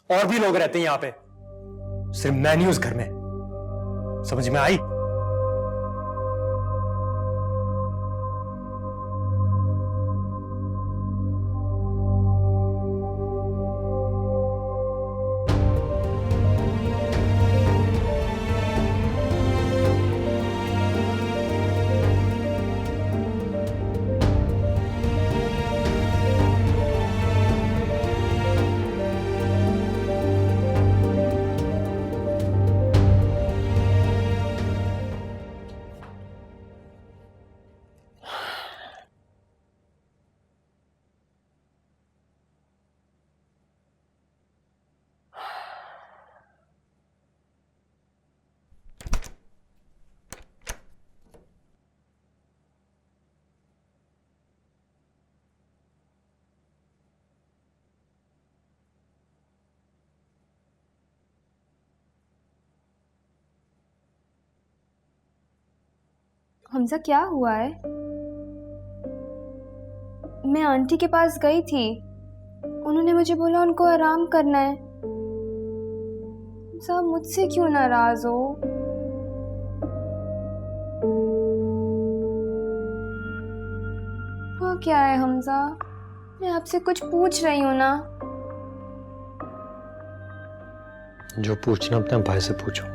S5: और भी लोग रहते हैं यहां पे, सिर्फ मैं नहीं हूं उस घर में। समझ में आई?
S2: हमजा, क्या हुआ है? मैं आंटी के पास गई थी, उन्होंने मुझे बोला उनको आराम करना है। हमजा, मुझसे क्यों नाराज हो? हुआ क्या है हमजा? मैं आपसे कुछ पूछ रही हूँ ना।
S5: जो पूछना अपने भाई से पूछो।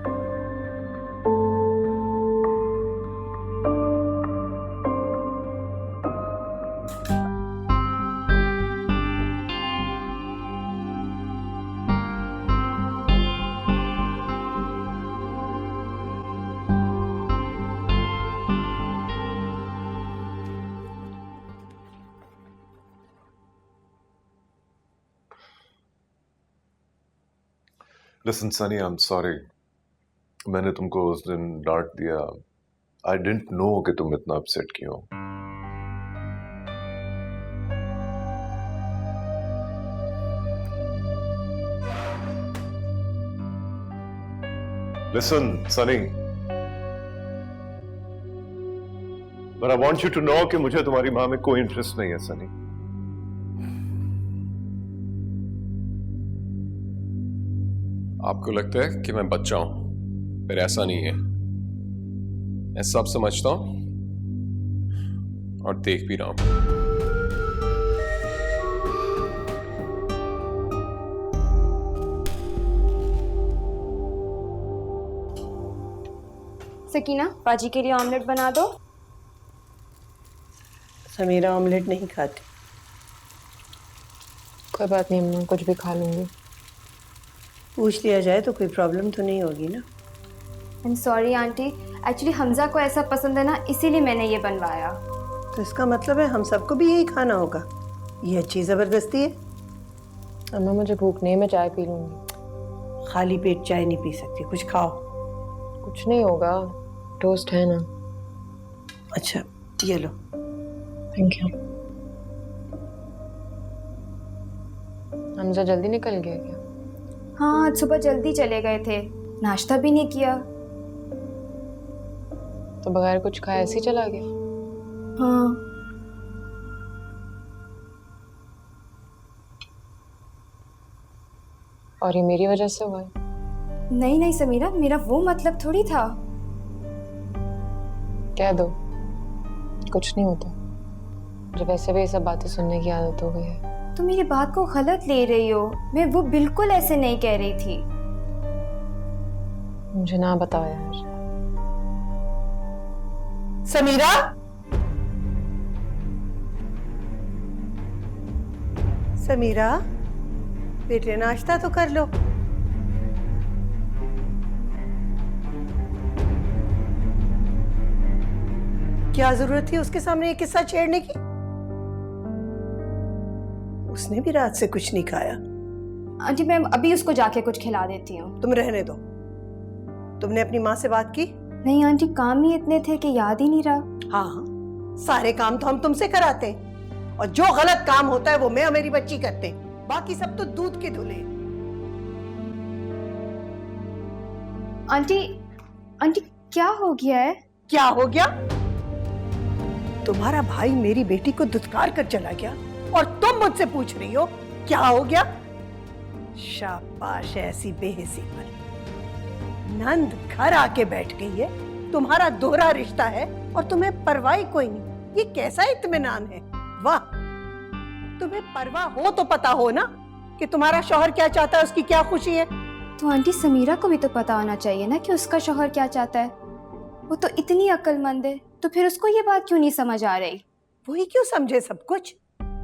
S13: Listen, Sunny, I'm sorry. मैंने तुमको उस दिन डांट दिया। I didn't know कि तुम इतना अपसेट क्यों। Listen, Sunny. But I want you to know कि मुझे तुम्हारी माँ में कोई इंटरेस्ट नहीं है, Sunny.
S7: आपको लगता है कि मैं बच्चा हूं, पर ऐसा नहीं है। मैं सब समझता हूं और देख भी रहा हूं।
S2: सकीना, पाजी के लिए ऑमलेट बना दो।
S4: समीरा ऑमलेट नहीं खाती।
S10: कोई बात नहीं अम्मा, कुछ भी खा लूंगी।
S4: पूछ लिया जाए तो कोई प्रॉब्लम तो नहीं होगी ना?
S2: I am sorry aunty, actually Hamza को ऐसा पसंद है ना, इसीलिए मैंने ये बनवाया।
S4: तो इसका मतलब है हम सबको भी यही खाना होगा? ये अच्छी जबरदस्ती है।
S10: अम्मा मुझे भूख नहीं, मैं चाय पी लूंगी।
S4: खाली पेट चाय नहीं पी सकती, कुछ खाओ।
S10: कुछ नहीं होगा, टोस्ट है ना।
S4: अच्छा ये लो।
S10: Thank you. हमजा जल्दी निकल गया क्या?
S2: हाँ, आज सुबह जल्दी चले गए थे, नाश्ता भी नहीं किया।
S10: तो बगैर कुछ खाए ऐसे ही चला गया?
S2: हाँ।
S10: और ये मेरी वजह से हुआ है?
S2: नहीं नहीं समीरा, मेरा वो मतलब थोड़ी था।
S10: कह दो, कुछ नहीं होता। मुझे वैसे भी ये सब बातें सुनने की आदत हो गई है।
S2: तुम मेरी बात को गलत ले रही हो, मैं वो बिल्कुल ऐसे नहीं कह रही थी।
S10: मुझे ना बताओ यार।
S4: समीरा, समीरा बेटे नाश्ता तो कर लो। क्या जरूरत थी उसके सामने ये किस्सा छेड़ने की? उसने भी रात से कुछ नहीं खाया।
S2: आंटी मैं अभी उसको जाके कुछ खिला देती हूँ।
S4: तुम रहने दो। तुमने अपनी माँ से बात की?
S2: नहीं आंटी, काम ही इतने थे कि याद ही नहीं रहा।
S4: हाँ, सारे काम तो हम तुमसे कराते हैं और जो गलत काम होता है वो मैं और मेरी बच्ची करते हैं। बाकी सब तो दूध के धुले।
S2: आंटी, आंटी क्या हो गया है?
S4: क्या हो गया? तुम्हारा भाई मेरी बेटी को धुतकार कर चला गया और तुम मुझसे पूछ रही हो क्या हो गया? शाबाश ऐसी बेहिसी पर। नंद घर आके बैठ गई है, तुम्हारा दोहरा रिश्ता है और तुम्हें परवाह कोई नहीं। ये कैसा इत्मीनान है? वाह, तुम्हें परवाह हो तो पता हो ना कि तुम्हारा शौहर क्या चाहता है, उसकी क्या खुशी है।
S2: तो आंटी समीरा को भी तो पता होना चाहिए ना कि उसका शौहर क्या चाहता है। वो तो इतनी अक्लमंद है, तो फिर उसको ये बात क्यों नहीं समझ आ रही?
S4: वही क्यों समझे सब कुछ?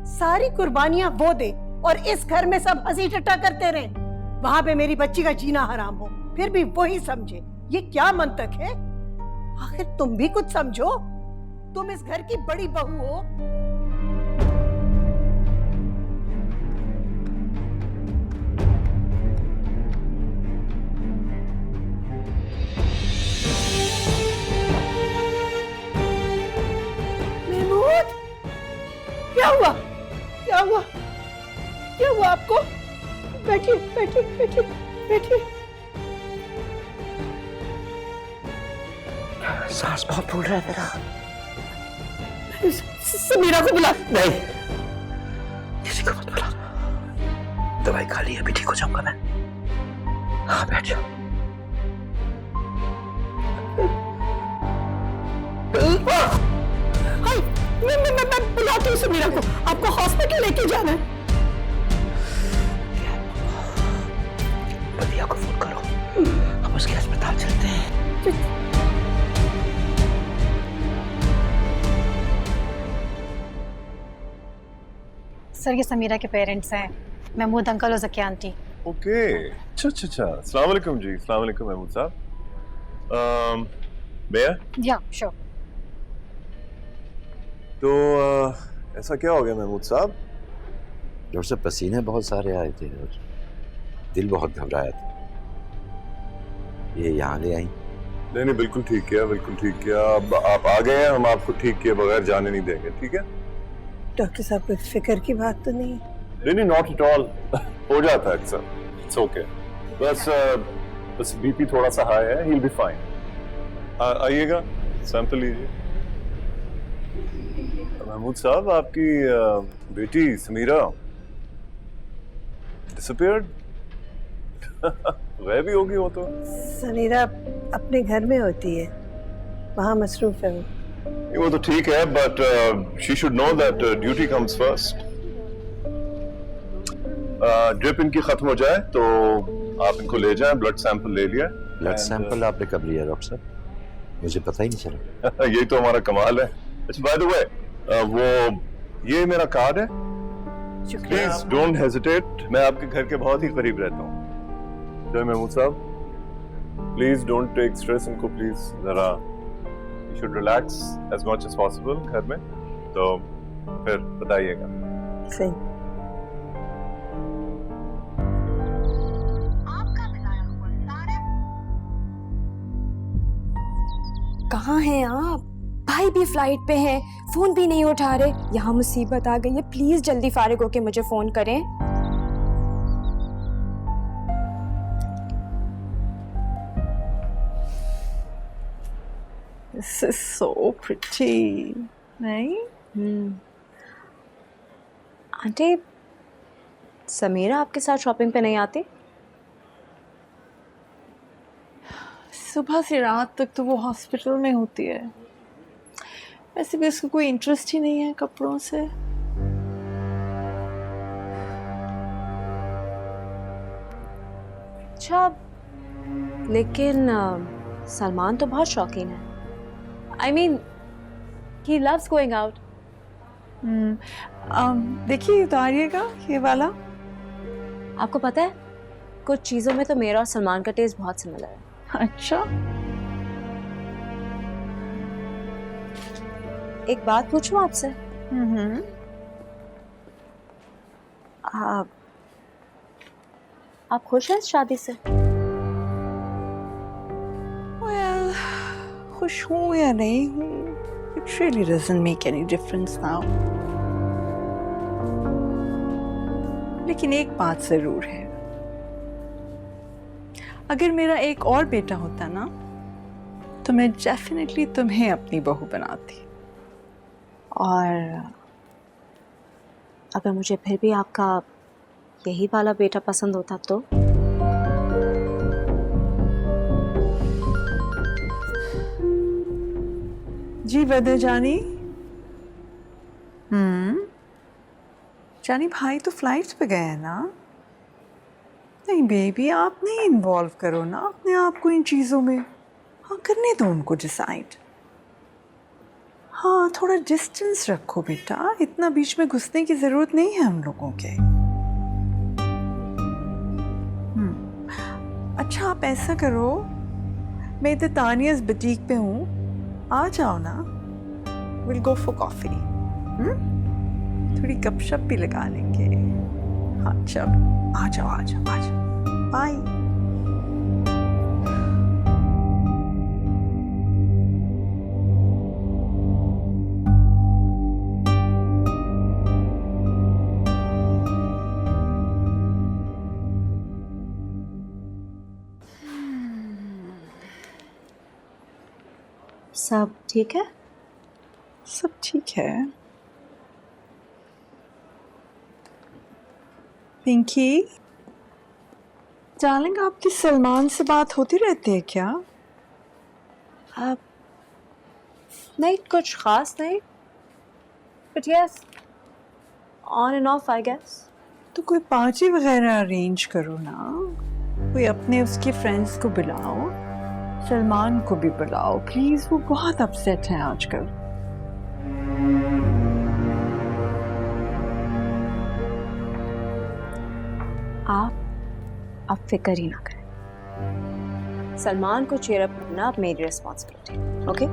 S4: सारी कुर्बानियां वो दे और इस घर में सब हंसी टट्टा करते रहे, वहां पे मेरी बच्ची का जीना हराम हो, फिर भी वही समझे। ये क्या मंतक है? आखिर तुम भी कुछ समझो। तुम इस घर की बड़ी बहू हो। महमूद, क्या हुआ? क्या हुआ? क्या हुआ आपको? बैठिए बैठिए बैठिए बैठिए।
S9: सांस बहुत फूल रहा है मेरा।
S4: समीरा को बुला।
S9: नहीं, किसी को मत बुला। दवाई खा ली, अभी ठीक हो जाऊंगा मैं। हाँ बैठ जाओ।
S4: मैं बुलाती हूँ समीरा को। आपको हॉस्पिटल लेके जाना है।
S9: बदिया को फोन करो, हम उसके अस्पताल चलते हैं।
S14: सर ये समीरा के पेरेंट्स हैं, महमूद अंकल और ज़किया आंटी।
S13: ओके, अच्छा अच्छा अच्छा। अस्सलाम वालेकुम जी। अस्सलाम वालेकुम महमूद साहब। भैया?
S14: या श्योर।
S13: तो ऐसा क्या हो गया महमूद साहब?
S9: डॉक्टर साहब पसीने बहुत सारे आए थे और दिल बहुत घबराया था। ये यहाँ ले आई।
S13: नहीं नहीं, बिल्कुल ठीक किया, बिल्कुल ठीक किया। अब आप आ गए हैं, हम आपको ठीक किए बगैर जाने नहीं देंगे, ठीक है?
S4: डॉक्टर साहब कुछ फिक्र की बात तो नहीं?
S13: नहीं नहीं, नॉट एट ऑल। हो जाता है अक्सर, इट्स ओके। बस बीपी थोड़ा सा हाई है, ही विल बी फाइन। आइएगा, सैंपल लीजिए। महमूद साहब, आपकी बेटी समीरा डिसअपीयर्ड। गायब ही होगी वो तो।
S4: समीरा अपने घर में होती है, वहाँ मसरूफ है वो।
S13: वो तो ठीक है, but she should know that duty comes first. Drip इनकी खत्म हो जाए तो आप इनको ले जाएं, ब्लड सैंपल ले लिया।
S9: ब्लड सैंपल आपने कब लिया डॉक्टर साहब? मुझे पता ही नहीं चला।
S13: यही तो हमारा कमाल है। अच्छा, बाय द वे, वो ये मेरा कार्ड है, प्लीज डोंट हेजिटेट। मैं आपके घर के बहुत ही करीब रहता हूँ। जय Mahmood sahab, please don't take stress. इनको प्लीज जरा, you should relax as much as possible घर में। तो फिर बताइएगा।
S4: सही।
S2: कहाँ हैं आप? भाई भी फ्लाइट पे हैं, फोन भी नहीं उठा रहे। यहाँ मुसीबत आ गई है, प्लीज जल्दी फारिग होके मुझे फोन करें।
S1: This is so pretty, नहीं?
S2: आंटी, समीरा आपके साथ शॉपिंग पे नहीं आती?
S1: सुबह से रात तक तो वो हॉस्पिटल में होती है। वैसे भी उसको कोई इंटरेस्ट ही नहीं है कपड़ों से।
S2: अच्छा, लेकिन सलमान तो बहुत शौकीन है। I mean, he loves going out.
S1: देखिए उतारिएगा ये वाला।
S2: आपको पता है, कुछ चीज़ों में तो मेरा और सलमान का टेस्ट बहुत सिमिलर है।
S1: अच्छा,
S2: एक बात पूछूं आपसे? आप खुश हैं इस शादी से?
S1: well, खुश हूँ या नहीं हूँ, it really doesn't make any difference now. लेकिन एक बात जरूर है, अगर मेरा एक और बेटा होता ना, तो मैं डेफिनेटली तुम्हें अपनी बहू बनाती।
S2: और अगर मुझे फिर भी आपका यही वाला बेटा पसंद होता तो?
S1: जी बदे जानी। जानी भाई तो फ्लाइट पे गए हैं ना? नहीं बेबी, आप नहीं इन्वॉल्व करो ना अपने आप को इन चीज़ों में। हाँ, करने दो उनको डिसाइड। हाँ, थोड़ा डिस्टेंस रखो बेटा, इतना बीच में घुसने की ज़रूरत नहीं है हम लोगों के। अच्छा, आप ऐसा करो, मैं इधर तानियाज़ बुटीक पे हूँ, आ जाओ ना, विल गो फॉर कॉफ़ी। थोड़ी गपशप भी लगा लेंगे। हाँ चल, आ जाओ आ जाओ आ जाओ, बाय।
S2: सब ठीक है?
S1: सब ठीक है। पिंकी डार्लिंग, आपकी सलमान से बात होती रहती है क्या?
S2: नहीं, कुछ खास नहीं, but yes, on and off I guess.
S1: तो कोई पार्टी वगैरह अरेंज करो ना, कोई अपने उसके फ्रेंड्स को बुलाओ, सलमान को भी बुलाओ प्लीज, वो बहुत अपसेट है आजकल।
S2: आप फिक्र ही ना करें, सलमान को चेयर अप करना अब मेरी रिस्पॉन्सिबिलिटी। ओके?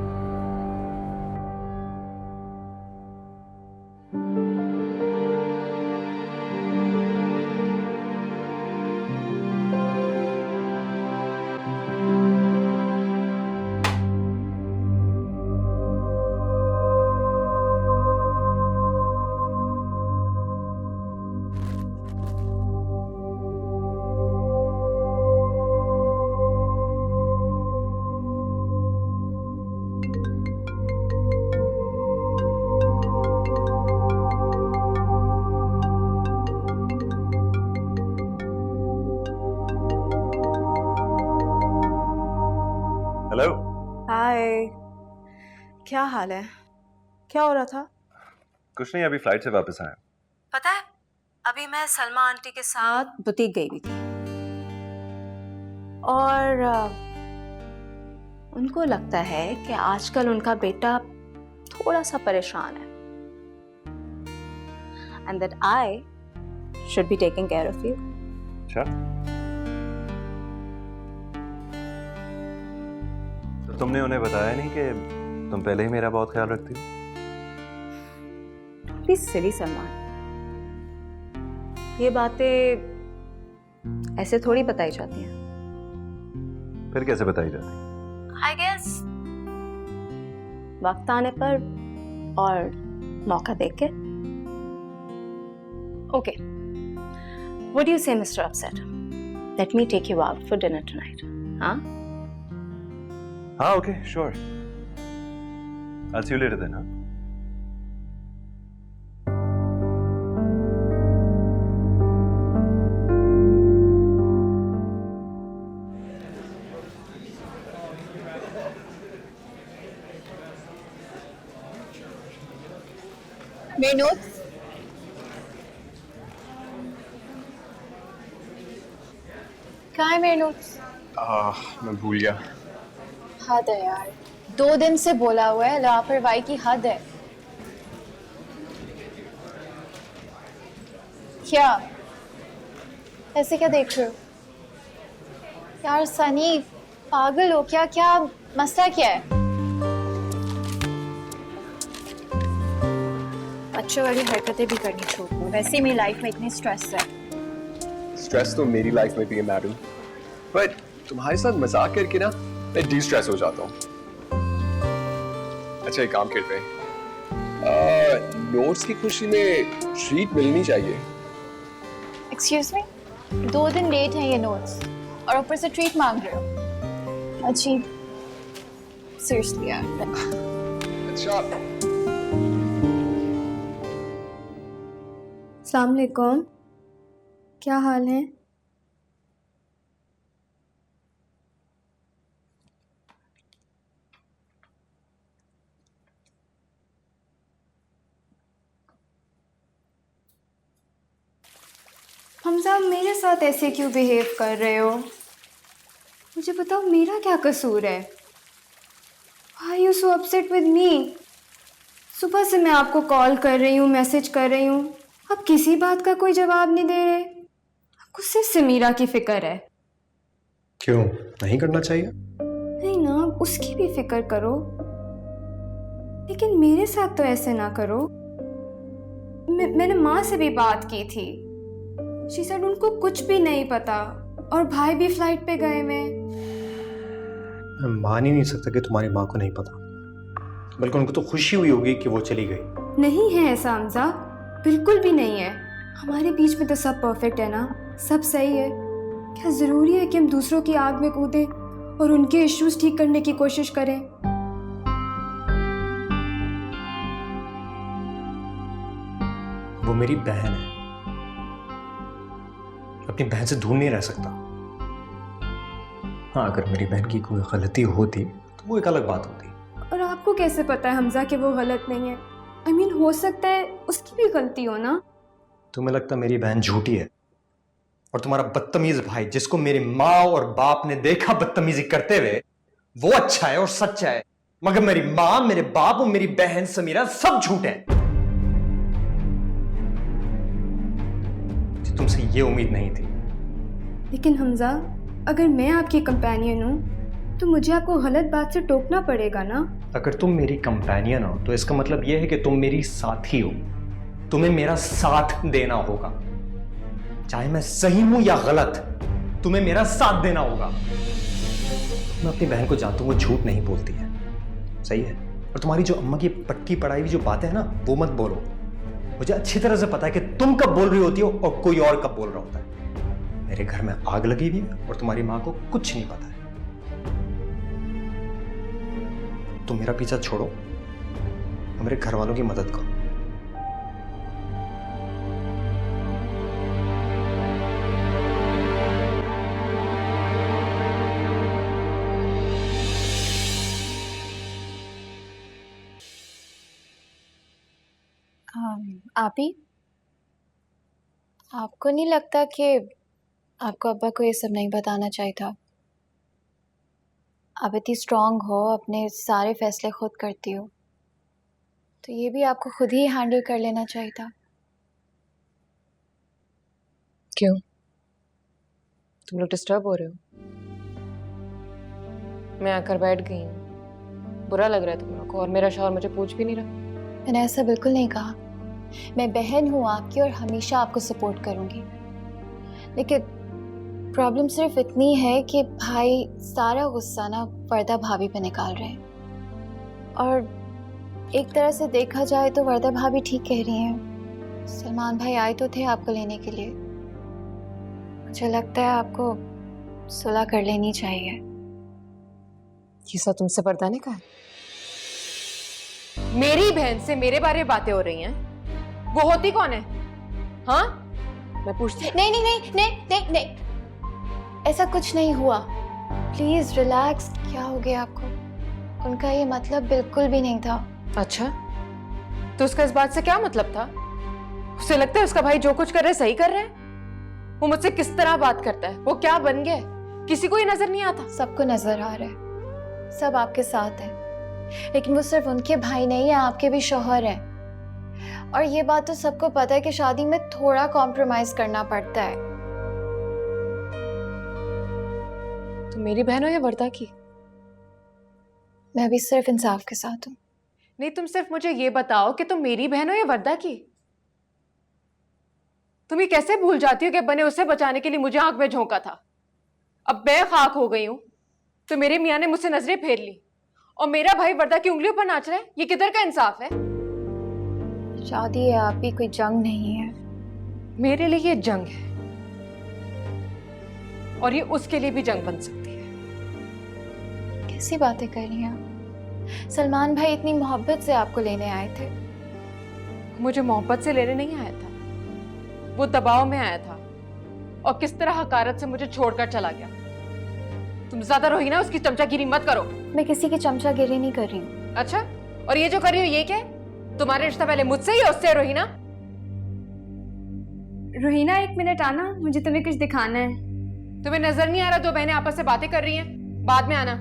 S13: हेलो।
S2: हाय, क्या हाल है? क्या हो रहा था?
S7: कुछ नहीं, अभी फ्लाइट से वापस आया।
S2: पता है, अभी मैं सलमा आंटी के साथ बुटीक गई हुई थी और उनको लगता है कि आजकल उनका बेटा थोड़ा सा परेशान है and that I should be taking care of you.
S7: अच्छा, तो तुमने उन्हें बताया नहीं कि तुम पहले ही मेरा बहुत ख्याल रखती हो?
S2: प्लीज सिली सलमान, ये बातें ऐसे थोड़ी बताई जाती हैं।
S7: फिर कैसे बताई जाती?
S2: आई गेस वक्त आने पर और मौका देख के। Okay, what do you say mister upset? Let me take you out for dinner tonight. हाँ
S7: हाँ, okay, sure.
S13: I'll see you later then, huh?
S10: मेरे नोट्स कहाँ है मेरे नोट्स?
S12: मैं भूल गया।
S10: हद है यार, 2 दिन से बोला हुआ है, लापरवाही की हद है। क्या ऐसे क्या देख रहे हो यार? सनी पागल हो क्या? क्या मसला क्या है? बच्चों वाली हरकतें भी करनी छोड़ दो, वैसे ही मेरी लाइफ में इतनी स्ट्रेस है।
S12: स्ट्रेस तो मेरी लाइफ में भी है मैडम, बट तुम्हारे साथ मजाक करके ना मैं डी स्ट्रेस हो जाता हूँ। अच्छा एक काम करते हैं, नोट्स की खुशी में ट्रीट मिलनी चाहिए।
S10: एक्सक्यूज मी, 2 दिन लेट हैं ये नोट्स और ऊपर से ट्रीट मांग रहे हो? अजीब, सीरियसली यार।
S12: अच्छा
S2: अस्सलाम वालेकुम, क्या हाल है? हमजा, मेरे साथ ऐसे क्यों बिहेव कर रहे हो? मुझे बताओ मेरा क्या कसूर है? Why are you so upset with me? सुबह से मैं आपको कॉल कर रही हूँ, मैसेज कर रही हूँ, आप किसी बात का कोई जवाब नहीं दे रहे। आपको सिर्फ समीरा की फिक्र है।
S12: क्यों नहीं करना चाहिए?
S2: नहीं ना, उसकी भी फिक्र करो, लेकिन मेरे साथ तो ऐसे ना करो। मैंने माँ से भी बात की थी, शी सेड उनको कुछ भी नहीं पता और भाई भी फ्लाइट पे गए में।
S5: मैं मान ही नहीं सकता कि तुम्हारी माँ को नहीं पता, बल्कि उनको तो खुशी हुई होगी कि वो चली गई।
S2: नहीं है ऐसा हमजा, बिल्कुल भी नहीं है। हमारे बीच में तो सब परफेक्ट है ना, सब सही है। क्या ज़रूरी है कि हम दूसरों की आग में कूदें और उनके इश्यूज ठीक करने की कोशिश करें?
S5: वो मेरी बहन है, अपनी बहन से दूर नहीं रह सकता। हाँ, अगर मेरी बहन की कोई गलती होती तो वो एक अलग बात होती।
S2: और आपको कैसे पता है हमजा कि वो गलत नहीं है? I mean, हो सकता है उसकी भी गलती हो ना।
S5: तुम्हें लगता मेरी बहन झूठी है और तुम्हारा बदतमीज भाई, जिसको मेरी माँ और बाप ने देखा बदतमीजी करते हुए, वो अच्छा है और सच्चा है, मगर मेरी माँ, मेरे बाप और मेरी बहन समीरा सब झूठे हैं। तुमसे ये उम्मीद नहीं थी।
S2: लेकिन हमजा, अगर मैं आपकी कंपेनियन हूँ तो मुझे आपको गलत बात से टोकना पड़ेगा ना।
S5: अगर तुम मेरी कंपेनियन हो तो इसका मतलब यह है कि तुम मेरी साथी हो, तुम्हें मेरा साथ देना होगा। चाहे मैं सही हूं या गलत, तुम्हें मेरा साथ देना होगा। मैं अपनी बहन को जानता हूं, वो झूठ नहीं बोलती है, सही है। और तुम्हारी जो अम्मा की पटकी पढ़ाई हुई जो बातें हैं ना, वो मत बोलो। मुझे अच्छी तरह से पता है कि तुम कब बोल रही होती हो और कोई और कब बोल रहा होता है। मेरे घर में आग लगी हुई है और तुम्हारी माँ को कुछ नहीं पता है। तुम मेरा पीछा छोड़ो और मेरे घर वालों की मदद करो।
S10: आप ही, आपको नहीं लगता कि आपको अब्बा को ये सब नहीं बताना चाहिए था? आप इतनी स्ट्रांग हो, अपने सारे फैसले खुद करती हो, तो ये भी आपको खुद ही हैंडल कर लेना चाहिए था।
S3: क्यों? तुम लोग डिस्टर्ब हो रहे हो? मैं आकर बैठ गई हूँ, बुरा लग रहा है तुम लोग को, और मेरा शौहर मुझे पूछ भी नहीं रहा।
S10: मैंने ऐसा बिल्कुल नहीं कहा। मैं बहन हूँ आपकी और हमेशा आपको सपोर्ट करूँगी, लेकिन प्रॉब्लम सिर्फ इतनी है कि भाई सारा गुस्सा ना वर्दा भाभी पे निकाल रहे हैं। और एक तरह से देखा जाए तो वर्दा भाभी ठीक कह रही हैं। सलमान भाई आए तो थे आपको लेने के लिए। मुझे लगता है आपको सुलह कर लेनी चाहिए।
S3: ये सब तुमसे पर्दा ने कहा? मेरी बहन से मेरे बारे में बातें हो रही हैं। वो होती कौन है? हाँ, मैं पूछती।
S10: नहीं नहीं नहीं नहीं नहीं नहीं, ऐसा कुछ नहीं हुआ। Please relax. क्या हो गया आपको? उनका ये मतलब बिल्कुल भी नहीं था।
S3: अच्छा, तो उसका इस बात से क्या मतलब था? उसे लगता है उसका भाई जो कुछ कर रहा है सही कर रहा है? वो मुझसे किस तरह बात करता है, वो क्या बन गया है, किसी को ही नजर नहीं आता?
S10: सबको नजर आ रहा है, सब आपके साथ है, लेकिन वो सिर्फ उनके भाई नहीं है, आपके भी शौहर हैं। और ये बात तो सबको पता है कि शादी में थोड़ा कॉम्प्रोमाइज करना पड़ता है।
S3: तो मेरी बहन हो या वर्दा की?
S10: मैं भी सिर्फ इंसाफ के साथ हूँ।
S3: नहीं, तुम सिर्फ मुझे ये बताओ कि तुम मेरी बहन हो या वर्दा की? तुम ये कैसे भूल जाती हो कि अब्बा ने उसे बचाने के लिए मुझे आंख में झोंका था? अब मैं खाक हो गई हूं तो मेरे मियां ने मुझसे नजरें फेर ली और मेरा भाई वर्दा की उंगलियों पर नाच रहा है। ये किधर का इंसाफ है?
S10: शादी है आप भी, कोई जंग नहीं है।
S3: मेरे लिए ये जंग है और ये उसके लिए भी जंग बन सकती है।
S10: कैसी बातें कर रही हैं आप? सलमान भाई इतनी मोहब्बत से आपको लेने आए थे।
S3: मुझे मोहब्बत से लेने नहीं आया था, वो दबाव में आया था और किस तरह हकारत से मुझे छोड़कर चला गया। तुम ज्यादा रोहिना उसकी चमचागिरी मत करो।
S10: मैं किसी की चमचागिरी नहीं कर रही हूँ।
S3: अच्छा, और ये जो कर रही हो ये क्या है? तुम्हारे रिश्ता पहले मुझसे या उससे? रोहिना,
S2: रोहिना एक मिनट आना, मुझे तुम्हें कुछ दिखाना है।
S3: तुम्हें नजर नहीं आ रहा दो बहनें आपस में बातें कर रही हैं? बाद में आना।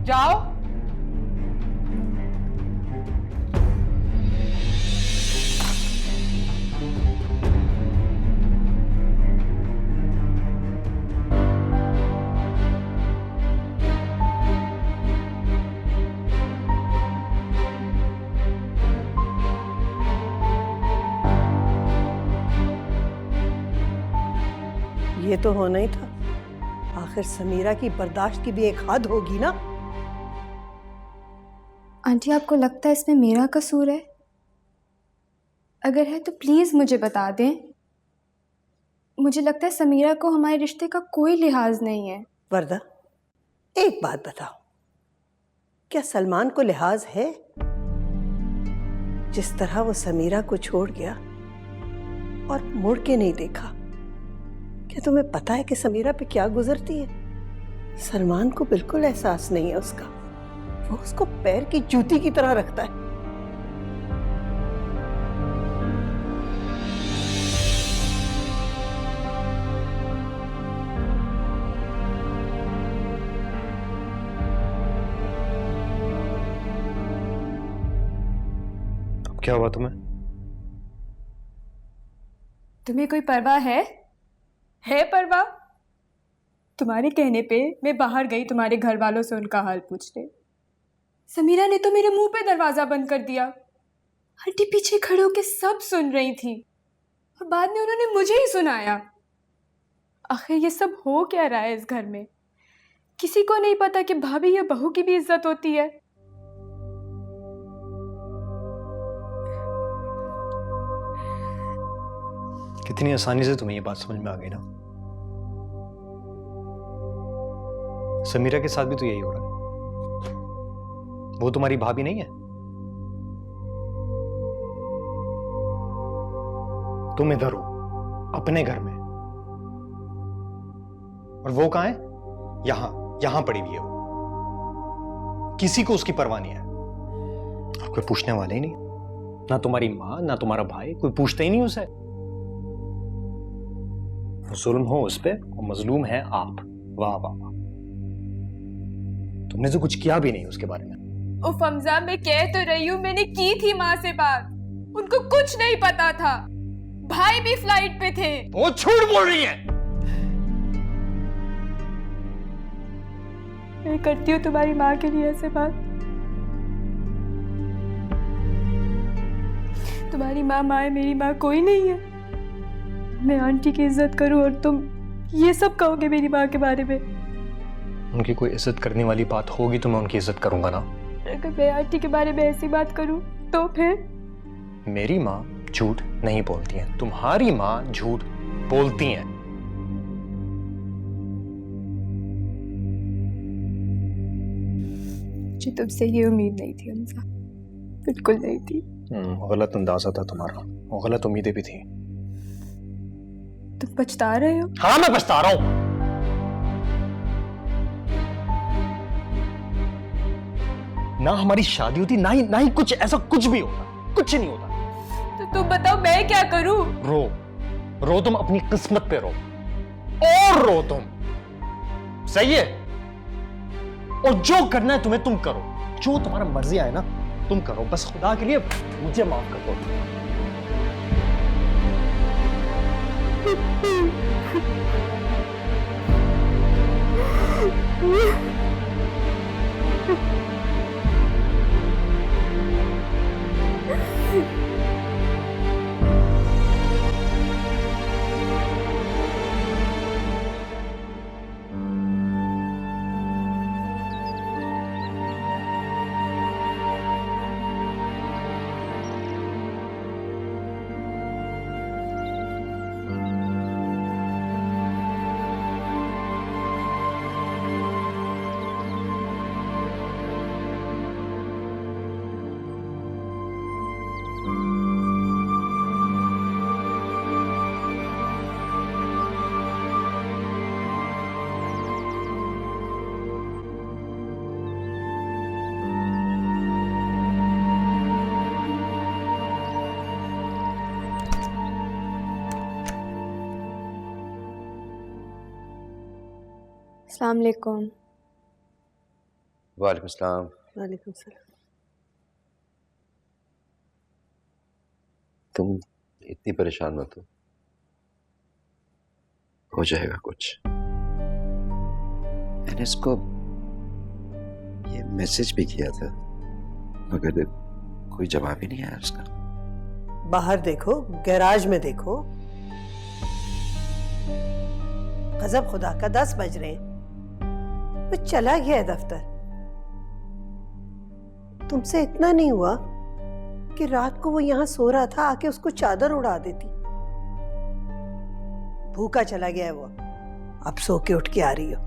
S3: जाओ।
S4: ये तो होना ही था। आखिर समीरा की बर्दाश्त की भी एक हद होगी ना।
S2: आंटी, आपको लगता है इसमें मेरा कसूर है? अगर है तो प्लीज मुझे बता दें। मुझे लगता है समीरा को हमारे रिश्ते का कोई लिहाज नहीं है।
S4: वर्दा, एक बात बताओ, क्या सलमान को लिहाज है? जिस तरह वो समीरा को छोड़ गया और मुड़ के नहीं देखा, क्या तुम्हें पता है कि समीरा पे क्या गुजरती है? सलमान को बिल्कुल एहसास नहीं है उसका। वो उसको पैर की जूती की तरह रखता है।
S5: अब क्या हुआ तुम्हें?
S2: तुम्हें कोई परवाह है परवाह? तुम्हारे कहने पे मैं बाहर गई तुम्हारे घर वालों से उनका हाल पूछने। समीरा ने तो मेरे मुंह पे दरवाजा बंद कर दिया। आंटी पीछे खड़े होके सब सुन रही थी और बाद में उन्होंने मुझे ही सुनाया। आखिर ये सब हो क्या रहा है इस घर में? किसी को नहीं पता कि भाभी या बहू की भी इज्जत होती है।
S5: कितनी आसानी से तुम्हें ये बात समझ में आ गई ना। समीरा के साथ भी तो यही हो रहा है। वो तुम्हारी भाभी नहीं है। तुम इधर हो अपने घर में और वो कहां है? यहां पड़ी हुई है वो। किसी को उसकी परवाह नहीं है। कोई पूछने वाले ही नहीं, ना तुम्हारी मां ना तुम्हारा भाई, कोई पूछते ही नहीं उसे। जुल्म हो उस पे और मजलूम है आप। वाह वाह वाह, तुमने तो कुछ किया भी नहीं उसके बारे में।
S2: उफ हमजा, मैं कह तो रही हूँ मैंने की थी माँ से बात। उनको कुछ नहीं पता था। भाई भी फ्लाइट पे थे।
S5: वो झूठ बोल रही है।
S2: मैं करती हूँ तुम्हारी माँ के लिए ऐसे बात। तुम्हारी माँ है, मेरी माँ कोई नहीं है। मैं आंटी की इज्जत करूं और तुम ये सब कहोगे मेरी माँ के बारे में?
S5: उनकी कोई इज्जत करने वाली बात होगी तो मैं उनकी इज्जत करूंगा ना।
S2: अगर मैं आंटी के बारे में ऐसी बात करूं तो फिर?
S5: मेरी माँ झूठ नहीं बोलती है, तुम्हारी माँ झूठ बोलती है।
S2: मुझे तुमसे ये उम्मीद नहीं थी हमजा, बिल्कुल नहीं थी।
S12: गलत अंदाजा था तुम्हारा, और गलत उम्मीदें भी थी।
S2: तुम पछता रहे हो?
S12: हाँ मैं पछता रहा हूं। ना हमारी शादी होती, ना ही कुछ ऐसा कुछ भी होता, कुछ नहीं होता।
S2: तो तुम बताओ मैं क्या करूं?
S12: रो तुम अपनी किस्मत पे रो, और रो तुम, सही है? और जो करना है तुम्हें तुम करो, जो तुम्हारा मर्जी आए ना तुम करो, बस खुदा के लिए मुझे माफ कर दो।
S2: अस्सलाम वालेकुम।
S9: वालेकुम सलाम।
S4: वालेकुम सलाम।
S9: तुम इतनी परेशान मत हो जाएगा कुछ। मैंने इसको ये मैसेज भी किया था मगर कोई जवाब ही नहीं आया उसका।
S4: बाहर देखो, गैराज में देखो। गजब खुदा का 10 बज रहे हैं, वो चला गया है दफ्तर। तुमसे इतना नहीं हुआ कि रात को वो यहां सो रहा था, आके उसको चादर उड़ा देती। भूखा चला गया है वो, अब सो के उठ के आ रही हो।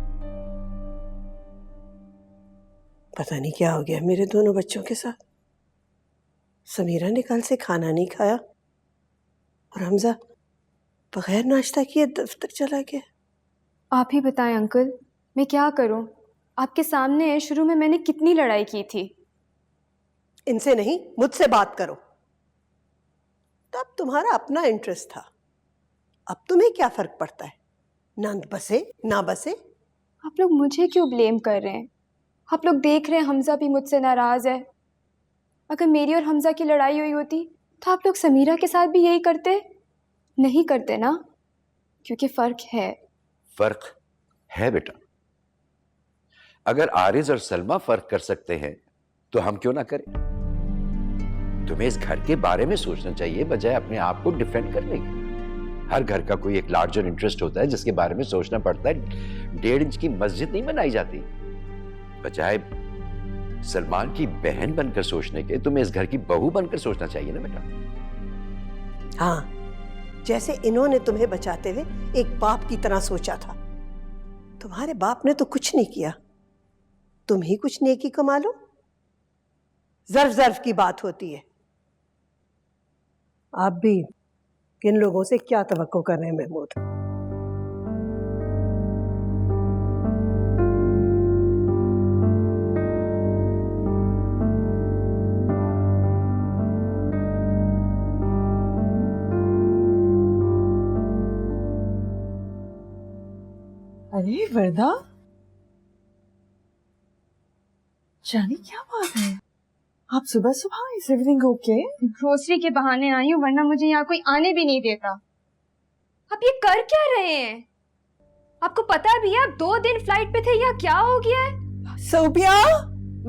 S4: पता नहीं क्या हो गया मेरे दोनों बच्चों के साथ। समीरा ने कल से खाना नहीं खाया और हमजा बगैर नाश्ता किए दफ्तर चला गया।
S2: आप ही बताएं अंकल, मैं क्या करूं? आपके सामने है, शुरू में मैंने कितनी लड़ाई की थी।
S4: इनसे नहीं, मुझसे बात करो। तब तुम्हारा अपना इंटरेस्ट था, अब तुम्हें क्या फर्क पड़ता है? नंद बसे ना बसे।
S2: आप लोग मुझे क्यों ब्लेम कर रहे हैं? आप लोग देख रहे हैं हमजा भी मुझसे नाराज है। अगर मेरी और हमजा की लड़ाई हुई होती तो आप लोग समीरा के साथ भी यही करते? नहीं करते ना, क्योंकि फर्क है।
S9: फर्क है बेटा। अगर आरिज और सलमा फर्क कर सकते हैं तो हम क्यों ना करें? तुम्हें इस घर के बारे में सोचना चाहिए बजाय अपने आप को डिफेंड करने के। हर घर का कोई एक लार्जर इंटरेस्ट होता है जिसके बारे में सोचना पड़ता है। 1.5 इंच की मस्जिद नहीं बनाई जाती। बजाय सलमान की बहन बनकर सोचने के तुम्हें इस घर की बहू बनकर सोचना चाहिए ना बेटा।
S4: हाँ, जैसे इन्होंने तुम्हें बचाते हुए एक बाप की तरह सोचा था। तुम्हारे बाप ने तो कुछ नहीं किया, तुम ही कुछ नेकी कमा लो। ज़र्फ की बात होती है। आप भी किन लोगों से क्या तवक्को कर रहे हैं महमूद?
S1: अरे वर्दा, जानी क्या बात है? आप सुबह सुबह, इज एवरीथिंग ओके?
S2: ग्रोसरी के बहाने आई हूँ, वरना मुझे यहाँ कोई आने भी नहीं देता। आप ये कर क्या रहे हैं? आपको पता भी है आप 2 दिन फ्लाइट पे थे, यहाँ क्या हो गया है?
S1: सोफिया,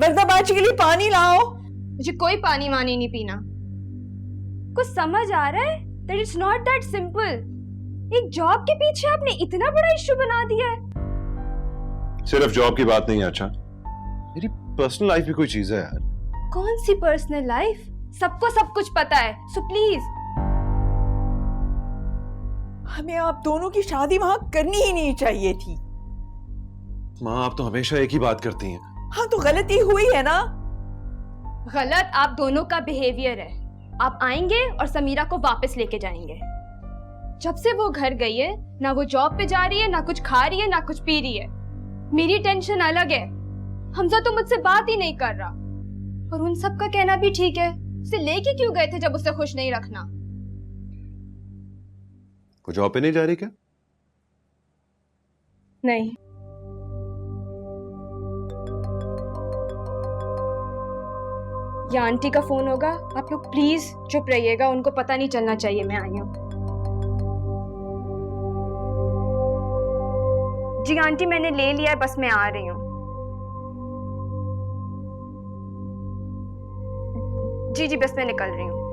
S1: वर्दा बाजी के लिए पानी लाओ।
S2: मुझे कोई पानी वानी नहीं पीना। कुछ समझ आ रहा है? That it's not that simple. एक जॉब के पीछे आपने इतना बड़ा इश्यू बना दिया है।
S7: सिर्फ जॉब की बात नहीं है, अच्छा मेरी पर्सनल लाइफ भी कोई चीज है यार।
S2: कौन सी पर्सनल लाइफ? सबको सब कुछ पता है, सो प्लीज।
S1: हमें आप दोनों की शादी वहां करनी ही नहीं चाहिए थी।
S7: माँ, आप तो हमेशा एक ही बात करती हैं।
S1: हाँ तो गलती हुई है ना।
S2: गलत आप दोनों का बिहेवियर है। आप आएंगे और समीरा को वापस लेके जाएंगे। जब से वो घर गई है ना वो जॉब पे जा रही है, ना कुछ खा रही है, ना कुछ पी रही है। मेरी टेंशन अलग है। हमजा तो मुझसे बात ही नहीं कर रहा। और उन सब का कहना भी ठीक है, उसे लेके क्यों गए थे जब उसे खुश नहीं रखना।
S7: वो जॉब पे नहीं जा रही क्या?
S2: नहीं, या आंटी का फोन होगा। आप लोग प्लीज चुप रहिएगा, उनको पता नहीं चलना चाहिए मैं आई हूँ। जी आंटी मैंने ले लिया है, बस मैं आ रही हूँ। जी जी बस मैं निकल रही हूँ।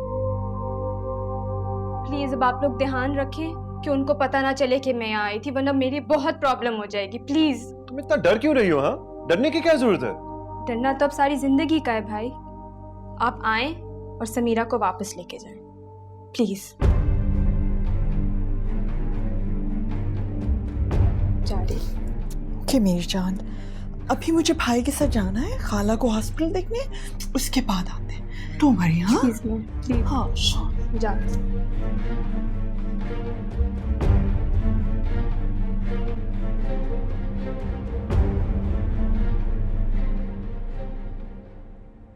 S2: प्लीज अब आप लोग ध्यान रखें कि उनको पता ना चले कि मैं यहाँ आई थी, वरना मेरी बहुत प्रॉब्लम हो जाएगी। प्लीज।
S7: तुम इतना डर क्यों रही हो? हाँ, डरने की क्या जरूरत है?
S2: डरना तो अब सारी जिंदगी का है भाई। आप आए और समीरा को वापस लेके जाएं प्लीज। जा रही।
S1: ओके मेरी जान, अभी मुझे भाई के साथ जाना है खाला को हॉस्पिटल देखने, उसके बाद आते हैं। Don't worry. हाँ
S2: प्लीज।
S1: हाँ
S2: जा।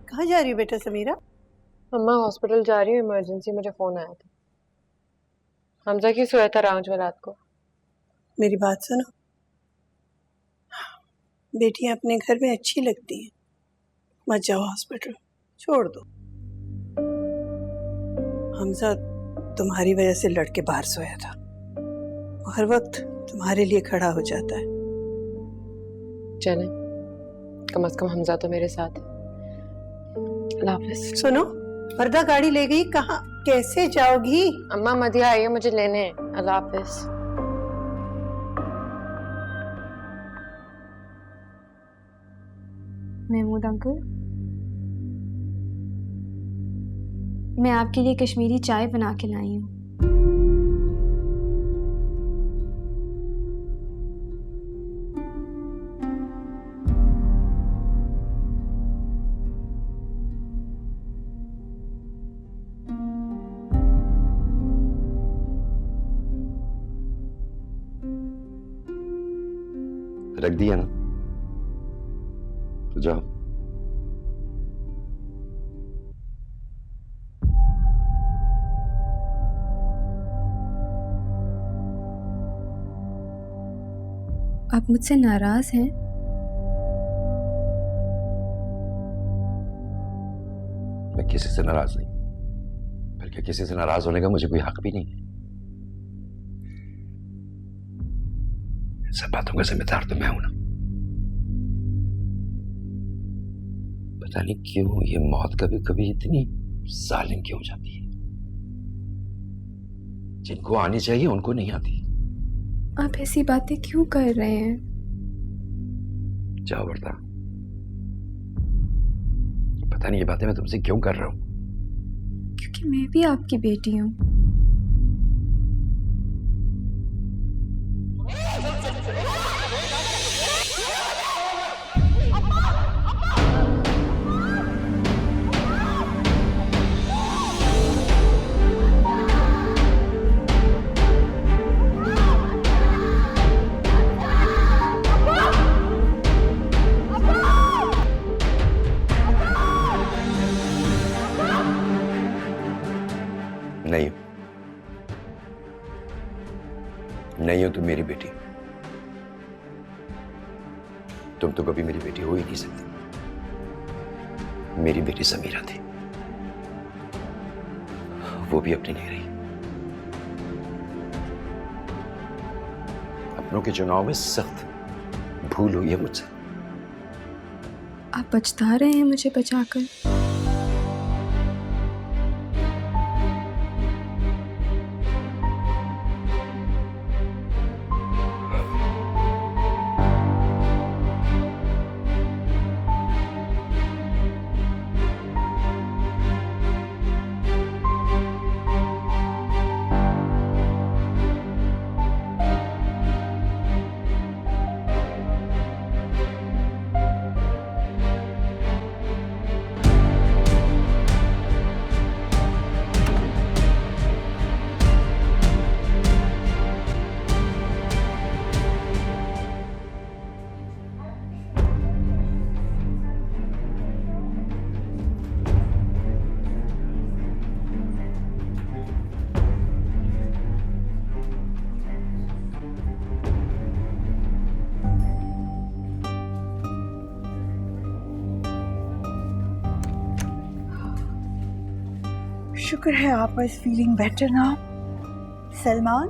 S4: कहाँ जा रही हो बेटा समीरा?
S3: अम्मा हॉस्पिटल जा रही हूँ, इमरजेंसी मुझे फोन आया था। हमजा की सोया था रात में रात को।
S4: मेरी बात सुनो, बेटियां अपने घर में अच्छी लगती हैं, मत जाओ हॉस्पिटल, छोड़ दो। हमजा तुम्हारी वजह से लड़के बाहर सोया था, वो हर वक्त तुम्हारे लिए खड़ा हो जाता है।
S3: चले, कम से कम हमजा तो मेरे साथ है। अल्लाह हाफिज़।
S4: सुनो, वर्दा गाड़ी ले गई, कहाँ कैसे जाओगी?
S3: अम्मा मदिया आई है मुझे लेने। अल्लाह हाफिज़।
S2: महमूद अंकल, मैं आपके लिए कश्मीरी चाय बना के लाई हूँ।
S9: रख दिया ना, तो जाओ।
S2: आप मुझसे नाराज हैं?
S9: मैं किसी से नाराज नहीं, बल्कि किसी से नाराज होने का मुझे कोई हक भी नहीं है। सब बातों का जिम्मेदार तो मैं हूं ना। पता नहीं क्यों ये मौत कभी कभी इतनी जालिम क्यों हो जाती है। जिनको आनी चाहिए उनको नहीं आती।
S2: आप ऐसी बातें क्यों कर रहे हैं?
S9: जाओ वर्दा, पता नहीं ये बातें मैं तुमसे क्यों कर रहा हूं।
S2: क्योंकि मैं भी आपकी बेटी हूं।
S9: नहीं, नहीं हो तुम मेरी बेटी। तुम तो कभी मेरी बेटी हो ही नहीं सकती। मेरी बेटी समीरा थी, वो भी अपनी नहीं रही। अपनों के चुनाव में सख्त भूल हुई है मुझसे।
S2: आप पछता रहे हैं मुझे बचाकर?
S4: शुक्र है आप is feeling better now. Salman,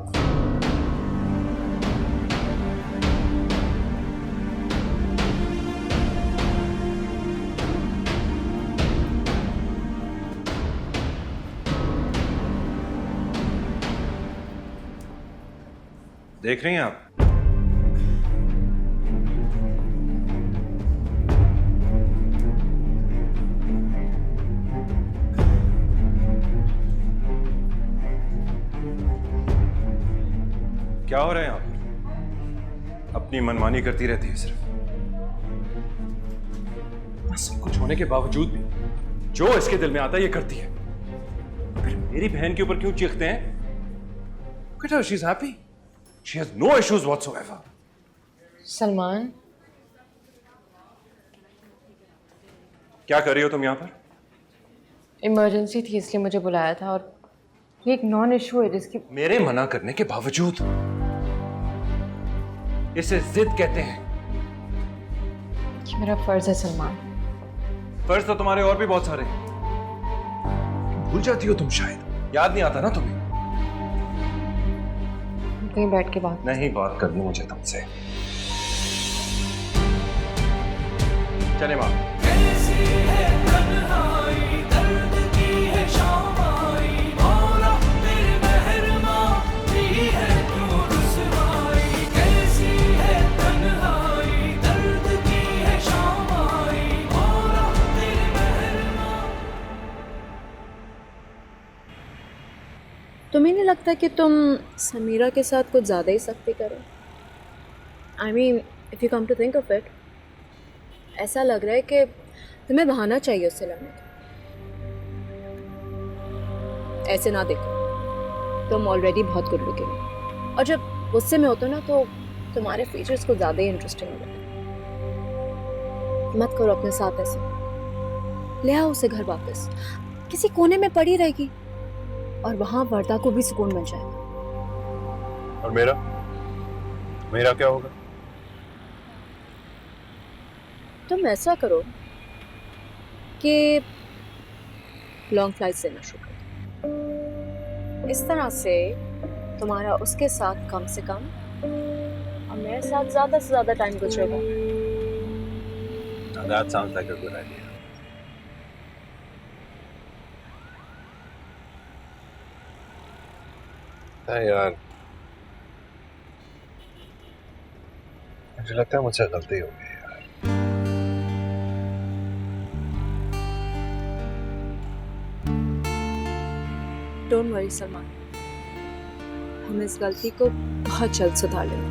S7: देख रही हैं आप? क्या हो रहा है यहाँ पर? अपनी मनमानी करती रहती है सिर्फ। सब कुछ होने के बावजूद भी जो इसके दिल में आता है ये करती है। फिर मेरी बहन के ऊपर क्यों चीखते हैं? Look at her, she's happy. She has no issues whatsoever.
S3: Salman,
S7: क्या कर रही हो तुम यहाँ पर?
S3: इमरजेंसी थी इसलिए मुझे बुलाया था और ये एक नॉन इशू है जिसकी
S7: मेरे मना करने के बावजूद इसे जिद कहते हैं।
S3: कि मेरा फर्ज है सलमान।
S7: फर्ज तो तुम्हारे और भी बहुत सारे हैं। भूल जाती हो तुम शायद, याद नहीं आता ना तुम्हें।
S3: कहीं बैठ के बात
S7: नहीं बात करनी मुझे तुमसे। चले माँ।
S15: तुम्हें नहीं लगता कि तुम समीरा के साथ कुछ ज़्यादा ही सख्ती करो? I mean if you come to think of it, ऐसा लग रहा है कि तुम्हें बहाना चाहिए उससे लड़ने का। ऐसे ना देखो, तुम ऑलरेडी बहुत गुड लुकिंग हो और जब गुस्से में होते हो ना तो तुम्हारे फीचर्स को ज़्यादा ही इंटरेस्टिंग लगते हैं। मत करो अपने साथ ऐसे, ले आओ उसे घर वापस, किसी कोने में पड़ी रहेगी और वहां वर्दा को भी सुकून मिल जाएगा।
S13: और मेरा मेरा क्या होगा?
S15: तुम ऐसा करो कि लॉन्ग फ्लाइट लेना शुरू करो। इस तरह से तुम्हारा उसके साथ कम से कम और मेरे साथ ज्यादा से ज्यादा टाइम गुजरेगा।
S13: That sounds like a good idea. यार, मुझे लगता है मुझसे गलती हो गई यार।
S15: डोंट वरी सलमान, हम इस गलती को बहुत जल्द सुधार लेंगे।